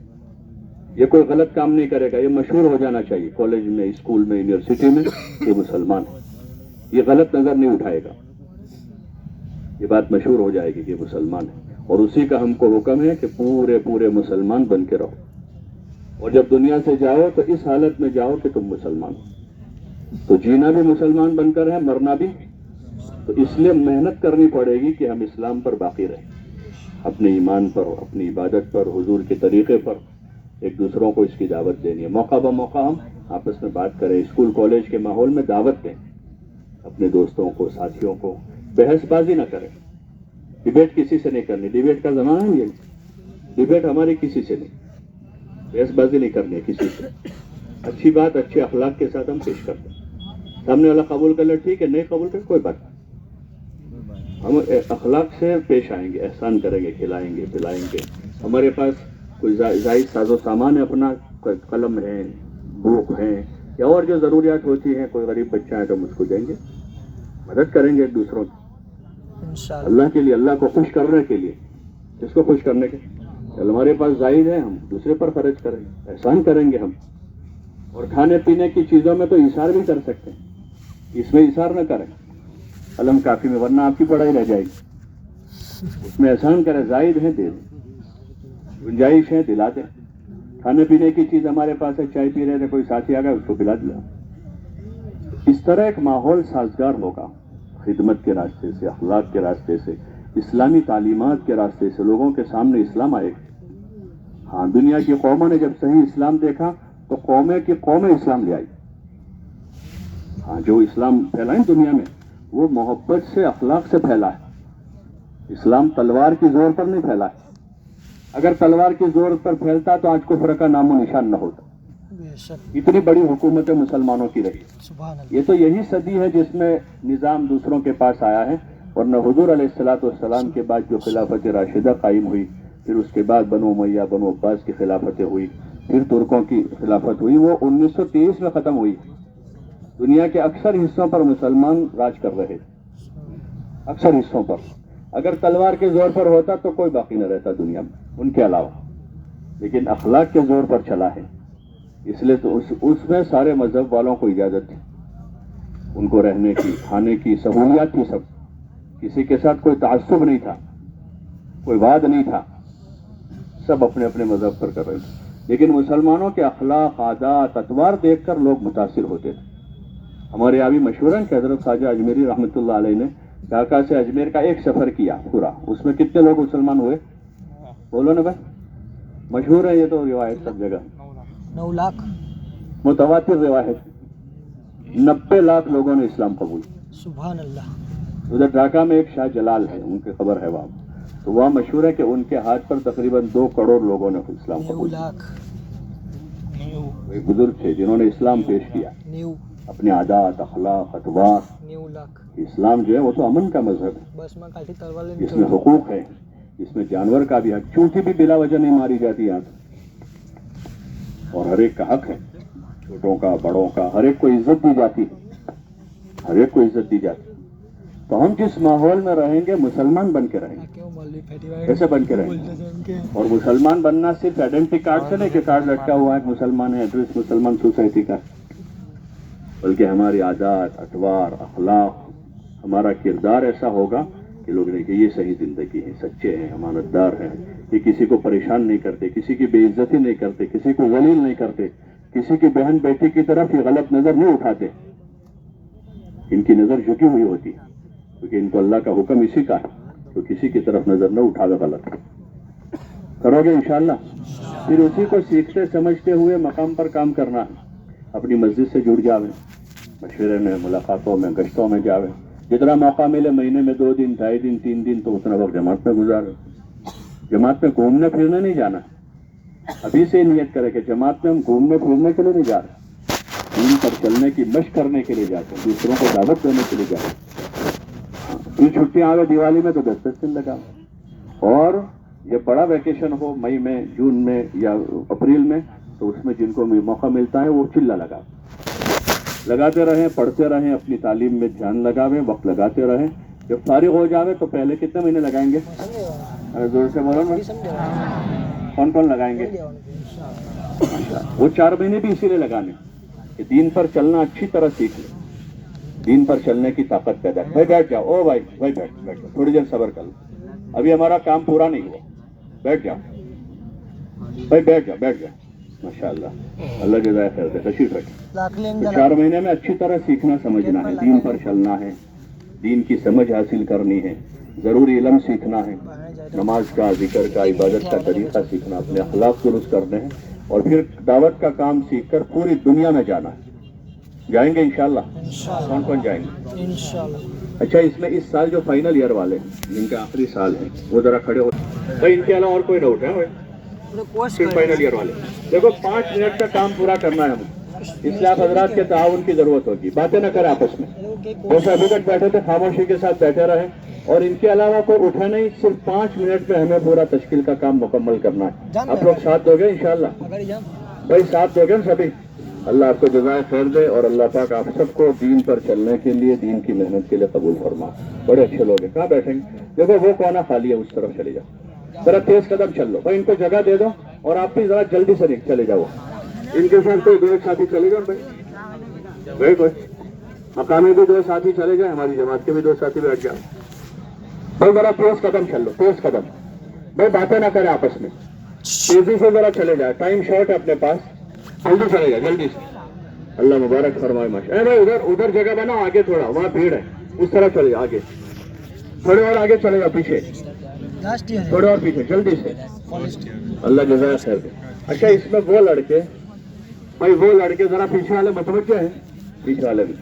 ये कोई गलत काम नहीं करेगा। ये मशहूर हो जाना चाहिए कॉलेज में, स्कूल में, यूनिवर्सिटी में, ये मुसलमान है, ये गलत नजर नहीं उठाएगा। ये बात मशहूर हो जाएगी कि मुसलमान है, और उसी का हमको हुक्म है कि पूरे पूरे मुसलमान बन के रहो। और जब दुनिया से जाओ तो इस हालत में जाओ कि तुम मुसलमान हो। तो जीना भी मुसलमान बनकर है, मरना भी। तो इसलिए मेहनत करनी पड़ेगी कि हम इस्लाम पर बाकी रहें, अपने ईमान पर, अपनी इबादत पर, हुजूर के तरीके पर। एक दूसरों को इसकी दावत देनी है। मौका ब मौका हम आपस में बात करें, स्कूल कॉलेज के माहौल में दावत दें अपने दोस्तों को, साथियों को। बहसबाजी ना करें, डिबेट किसी से नहीं करनी। डिबेट का जमाना है ये, डिबेट हमारी किसी से नहीं, बहसबाजी नहीं करनी है किसी से। अच्छी बात अच्छे अखलाक के साथ हम पेश करते हैं। सामने वाला कबूल कर ले, ठीक है, नहीं कबूल कर कोई बात नहीं, हम अखलाक से पेश आएंगे, एहसान करेंगे, खिलाएंगे, पिलाएंगे। हमारे पास कोई जायद साजो सामान है अपना, कोई कलम है, बुक है, या और जो ज़रूरियात होती हैं, कोई गरीब बच्चा है तो हम उसको देंगे, मदद करेंगे एक दूसरों की, इंशाअल्लाह, अल्लाह के लिए, अल्लाह को खुश करने के लिए। किसको खुश करने के? चल हमारे पास जायद है, हम दूसरे पर खर्च करेंगे, एहसान करेंगे हम। और खाने पीने की चीज़ों में तो इशार भी कर सकते हैं, इसमें इशार न करें कलम काफ़ी में, वरना आपकी पढ़ाई रह जाएगी। उसमें एहसान करें, जायद है दे दें, गुंजाइश है दिला दें। खाने पीने की चीज़ हमारे पास है, चाय पी रहे थे, कोई साथी आ गया, उसको पिला दिया। इस तरह एक माहौल साजगार होगा खिदमत के रास्ते से, अखलाक के रास्ते से, इस्लामी तालीमात के रास्ते से। लोगों के सामने इस्लाम आएगा। हाँ, दुनिया की कौमों ने जब सही इस्लाम देखा तो कौमें की कौमें इस्लाम ले आई। हाँ, जो इस्लाम फैला है दुनिया में वो मोहब्बत से, अखलाक से फैला है। इस्लाम तलवार की जोर पर नहीं फैला है। अगर तलवार की जोर पर फैलता तो आज कुफ्र का नामो निशान न होता। इतनी बड़ी हुकूमत मुसलमानों की रही। ये तो यही सदी है जिसमें निज़ाम दूसरों के पास आया है, वरना हुजूर अलैहिस्सलाम के बाद जो खिलाफत राशिदा कायम हुई, फिर उसके बाद बनु उमय्या, बनु अब्बास की खिलाफतें हुई, फिर तुर्कों की खिलाफत हुई, वो 1923 में ख़त्म हुई। दुनिया के अक्सर हिस्सों पर मुसलमान राज कर रहे, अक्सर हिस्सों पर। अगर तलवार के जोर पर होता तो कोई बाकी न रहता दुनिया में उनके अलावा, लेकिन अखलाक के जोर पर चला है। इसलिए तो उसमें सारे मजहब वालों को इजाज़त थी, उनको रहने की, खाने की सहूलियात थी सब। किसी के साथ कोई ताज्जुब नहीं था, कोई वाद नहीं था, सब अपने अपने मजहब पर कर रहे थे। लेकिन मुसलमानों के अखलाक, आदात, अतवार देखकर लोग मुतासिर होते थे। हमारे यहाँ भी मशहूर है कि हज़रत ख्वाजा अजमेरी रहमतुल्लाह अलैह ने ढाका से अजमेर का एक सफ़र किया पूरा। उसमें कितने लोग मुसलमान हुए? बोलो ना भाई, मशहूर है ये तो रिवायत सब जगह। 9 लाख मुतवातिर रिवायत, 90 लाख लोगों ने इस्लाम कबूल। सुभान अल्लाह। उधर ढाका में एक शाह जलाल है, उनकी खबर है वहाँ, तो वहाँ मशहूर है कि उनके हाथ पर तकरीबन 2 करोड़ लोगों ने इस्लाम कबूल। 9 लाख एक बुजुर्ग थे जिन्होंने इस्लाम पेश किया, अपने आदात, अखलाक, अतवार। 9 लाख। इस्लाम जो है वो तो अमन का मजहब है, बस मैं काफी तलवार इसमें हुकूक है, इसमें जानवर का भी हक, चूंकि भी बिला वजह नहीं मारी जाती यहाँ, और हर एक का हक है, छोटों का, बड़ों का, हर एक को इज्जत दी जाती है, हर एक को इज्जत दी जाती है। तो हम जिस माहौल में रहेंगे मुसलमान बन के रहेंगे, कैसे बन के रहेंगे? और मुसलमान बनना सिर्फ आइडेंटिटी कार्ड से नहीं कि कार्ड लटका हुआ है मुसलमान है, एड्रेस मुसलमान सोसाइटी का, बल्कि हमारी आदात, अतवार, अखलाक, हमारा किरदार ऐसा होगा कि लोग देखें ये सही जिंदगी है, सच्चे हैं, अमानतदार हैं, ये किसी को परेशान नहीं करते, किसी की बेइज्जती नहीं करते, किसी को जलील नहीं करते, किसी की बहन बेटी की तरफ ये गलत नजर नहीं उठाते। इनकी नजर झुकी हुई होती है, क्योंकि इनको अल्लाह का हुक्म इसी का है, तो किसी की तरफ नजर न उठावे गलत। करोगे इंशाअल्लाह? फिर उसी को सीखते समझते हुए मकाम पर काम करना है। अपनी मस्जिद से जुड़ जावे, मशवरे में, मुलाकातों में, गश्तों में जावे। जितना मौका मिले महीने में 2 दिन, 2.5 दिन, 3 दिन तो उतना वक्त जमात में गुजारे। जमात में घूमने फिरने नहीं जाना। अभी से नियत करें कि जमात में हम घूमने फिरने के लिए नहीं जा रहे, दीन पर चलने की मशक करने के लिए जाते हैं, दूसरों को दावत देने के लिए जाते हैं। फिर छुट्टियां आवे दिवाली में तो 10-10 दिन लगा, और ये बड़ा वैकेशन हो मई में, जून में या अप्रैल में, तो उसमें जिनको भी मौका मिलता है वो चिल्ला लगाते रहें, पढ़ते रहें, अपनी तालीम में ध्यान लगावें, वक्त लगाते रहें। जब फारिग हो जावे तो पहले कितने महीने लगाएंगे? अरे जोर से बोलो ना, कौन कौन लगाएंगे? वो 4 महीने भी इसीलिए लगाने कि दीन पर चलना अच्छी तरह सीख ले, दीन पर चलने की ताकत पैदा। भाई बैठ जाओ, ओ भाई भाई बैठ जाओ, थोड़ी देर सब्र कर लो, अभी हमारा काम पूरा नहीं हुआ, बैठ जाओ भाई, बैठ जाओ। माशाअल्लाह, अल्लाह जज़ाए खैर दे, तशरीफ रखें। तो 4 महीने में अच्छी तरह सीखना समझना है, दीन पर चलना है, दीन की समझ हासिल करनी है, ज़रूरी इल्म सीखना है, नमाज का, जिक्र का, इबादत का तरीका सीखना, अपने अखलाक दुरुस्त करने हैं, और फिर दावत का काम सीखकर पूरी दुनिया में जाना है। जाएंगे इंशाअल्लाह? कौन कौन जाएंगे इंशाअल्लाह? अच्छा, इसमें इस साल जो फाइनल ईयर वाले जिनका आखिरी साल है वो जरा खड़े हो भाई, इनके अलावा और कोई ना उठे भाई, सिर्फ फाइनल ईयर वाले। देखो 5 मिनट का काम पूरा करना है हमें, इसलिए आप हजरात के ताउन की जरूरत होगी। बातें न करें आपस में, जैसे अभी तक बैठे थे खामोशी के साथ बैठे रहे, और इनके अलावा कोई उठा नहीं। सिर्फ 5 मिनट में हमें पूरा तश्कील का काम मुकम्मल करना है। आप लोग साथ दोगे इंशाअल्लाह? भाई साथ दोगे सभी? अल्लाह आपको जज़ाए खैर दे, और अल्लाह पाक आप सबको दीन पर चलने के लिए, दीन की मेहनत के लिए कबूल फरमा। बड़े अच्छे लोग हैं, कहाँ बैठेंगे? देखो वो कोना खाली है, उस तरफ चले जाओ, जरा तेज कदम चल लो भाई, इनको जगह दे दो, और आप भी जरा जल्दी से चले जाओ। इनके साथ कोई 2 साथी चले जाओ भाई, कोई मकामी भी 2 साथी चले जाए, हमारी जमात के भी 2 साथी बैठ जाओ भाई, जरा तेज कदम चल लो, तेज कदम भाई, बातें ना करें आपस में, तेजी से जरा चले जाए, टाइम शॉर्ट है अपने पास, जल्दी चले जाए, जल्दी से। अल्लाह मुबारक फरमाए माशा। भाई उधर जगह बनाओ, आगे थोड़ा, वहाँ भीड़ है, उस तरह चले जाओ, आगे थोड़े और आगे चले जाओ, पीछे थोड़े और पीछे, जल्दी से। अल्लाह जज़ाए खैर दे। अच्छा, इसमें वो लड़के भाई, वो लड़के जरा पीछे वाले मतवज्जो है, पीछे वाले भी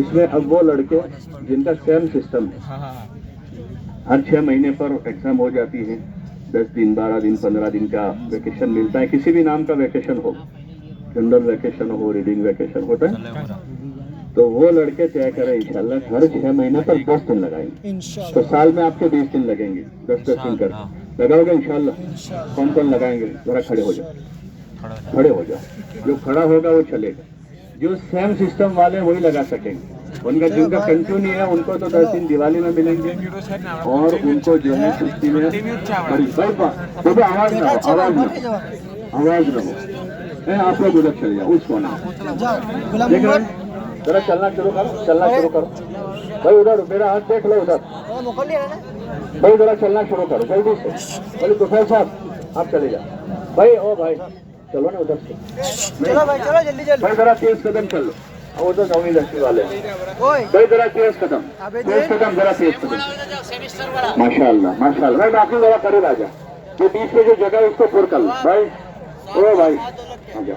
इसमें। अब वो लड़के जिनका सेम सिस्टम है, हर 6 महीने पर एग्जाम हो जाती है, 10 दिन, 12 दिन, 15 दिन का वेकेशन मिलता है, किसी भी नाम का वेकेशन हो, जनरल वेकेशन हो, रीडिंग वेकेशन होता है, तो वो लड़के तय करें इंशाल्लाह हर 6 महीने पर 10 दिन लगाएंगे, तो साल में आपके 20 दिन लगेंगे, 10-10 दिन कर लगाओगे इंशाल्लाह? कौन कौन लगाएंगे? जरा खड़े हो जाओ, खड़े हो जाओ। जो खड़ा होगा वो चलेगा, जो सेम सिस्टम वाले वही लगा सकेंगे। उनका जिनका कंटिन्यू है उनको तो 10 दिन दिवाली में मिलेंगे, और उनको जो है छुट्टी में। आवाज ना हो, आवाज ना हो, आप लोग उधर चले जाओ, उस कोना। जरा चलना शुरू करो भाई, उधर मेरा हाथ देख लो, उधर भाई, जरा चलना शुरू करो जल्दी से। बोले तुफैल साहब आप चले जाओ भाई, ओ भाई चलो ना उधर से, चलो जल्दी भाई, जरा तेज कदम चल लो, वो तो नौवीं 10वीं वाले भाई, जरा तेज कदम, जरा तेज कदम। माशाअल्लाह माशाअल्लाह भाई, बाकी जरा करीब आ जा, जो बीच में जो जगह है उसको पूर कर लो भाई, ओ भाई आ जाओ।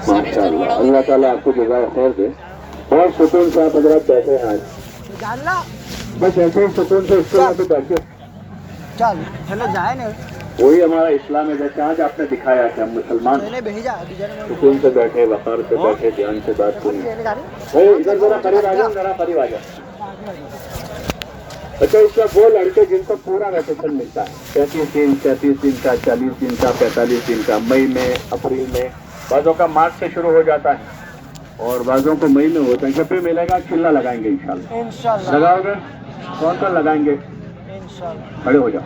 माशाअल्लाह, अल्लाह ताला आपको जज़ाए खैर दे। बहुत सुकून से आप हजरात बैठे हैं आज, बस ऐसे ही सुकून से इसको यहाँ पे बैठे, वही हमारा इस्लाम है। जैसे आज आपने दिखाया कि हम मुसलमान सुकून से बैठे, वक़ार से बैठे, ध्यान से बात सुनी। भाई इधर जरा करीब आ जाओ, जरा करीब आ जाओ। अच्छा, इसका वो लड़के जिनको पूरा वैकेशन मिलता है, 33 दिन, 33 दिन का, 40 दिन का, 45 दिन का, मई में, अप्रैल में, बाज़ों का मार्च से शुरू हो जाता है, और बाज़ों को मई में होता है। जब भी मिलेगा चिल्ला लगाएंगे इंशाल्लाह। लगाओगे? कौन कौन लगाएंगे? खड़े हो जाओ।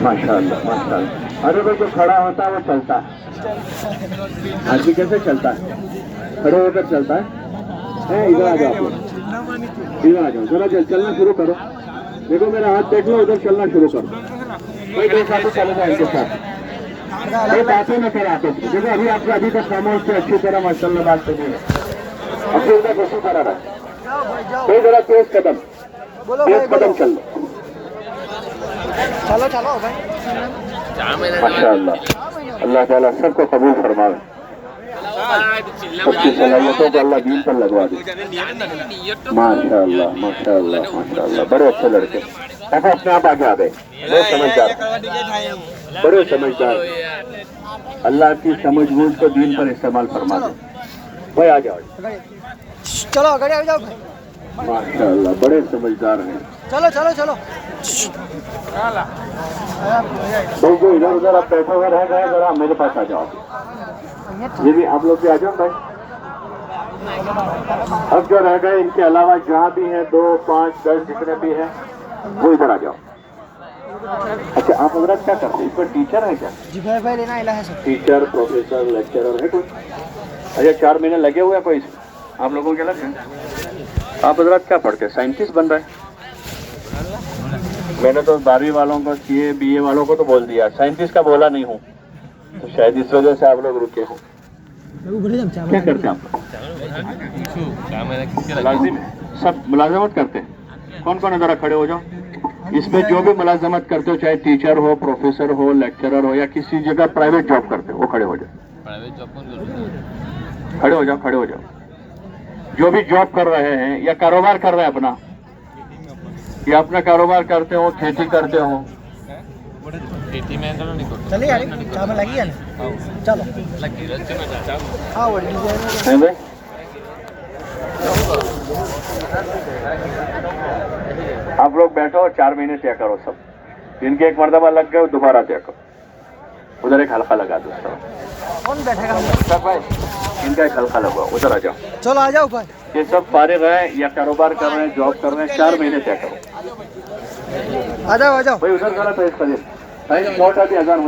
माशाअल्लाह माशाअल्लाह। अरे भाई, जो खड़ा होता है वो चलता है। आदमी कैसे चलता है? खड़े होकर चलता है। इधर आ जाओ, इधर आ जाओ, जरा चलना शुरू करो। देखो मेरा हाथ देख लो, उधर चलना शुरू करो भाई, 2 साथी चले जाए इनके साथ भाई, बातें न करें आपस में। देखो अभी आपको अभी तक खामोश से अच्छी तरह माशाअल्लाह बात करनी है, अब फिर उधर घुसी करा रहा भाई, जरा तेज कदम चल लो, चलो भाई। माशाअल्लाह, अल्लाह ताला सबको कबूल फरमावे, सबकी सलाहियतों को अल्लाह दीन पर लगवा दे। माशाअल्लाह माशाअल्लाह माशाअल्लाह, बड़े अच्छे लड़के। पापा अपने आप आगे आ गए, बड़े समझदार, बड़े समझदार। अल्लाह की समझ बूझ को दीन पर इस्तेमाल फरमा दे। भाई आ जाओ, चलो गाड़ी आ जाओ भाई। माशाअल्लाह बड़े समझदार हैं। चलो चलो चलो। भाई जो इधर उधर आप बैठे हुए रह गए, जरा मेरे पास आ जाओ। ये भी आप लोग भी आ जाओ भाई। अब जो रह गए इनके अलावा जहाँ भी हैं 2, 5, 10 जितने भी हैं वो इधर आ जाओ। अच्छा आप हजरत क्या करते हैं, इसमें टीचर है क्या? जी भाई लेना इला है सब। टीचर, प्रोफेसर, लेक्चरर है कोई? अच्छा 4 महीने लगे हुए हैं कोई आप लोगों के लगे? आप हजरत क्या पढ़ते हैं, साइंटिस्ट बन रहे हैं? मैंने तो 12वीं वालों को, CA BA वालों को तो बोल दिया, साइंटिस्ट का बोला नहीं हूँ, तो शायद इस वजह से आप लोग रुके हो। क्या करते हैं आप लोग? मुलाजिम है, सब मुलाजमत करते हैं। कौन कौन है, जरा खड़े हो जाओ। इसमें जो भी मुलाजमत करते हो, चाहे टीचर हो, प्रोफेसर हो, लेक्चरर हो, या किसी जगह प्राइवेट जॉब करते हो, वो खड़े हो जाओ। खड़े हो जाओ, खड़े हो जाओ। जो भी जॉब कर रहे हैं या कारोबार कर रहे हैं अपना, या अपना कारोबार करते हो, खेती करते हो, खेती में चलिए यार, चावल लगी है ना, चलो हाँ वो है भाई। आप लोग बैठो और 4 महीने तय करो सब। इनके एक मर्तबा लग गए, दोबारा तय करो। उधर एक हल्का लगा दो सब। कौन बैठेगा भाई, इनका एक हल्का लगा, उधर आ जाओ। चलो आ जाओ भाई। ये सब फारिग हैं या कारोबार कर रहे हैं, जॉब कर रहे हैं, 4 महीने तय करो। आ जाओ भाई उधर जरा पेश करिए भाई, 9 अभी अजान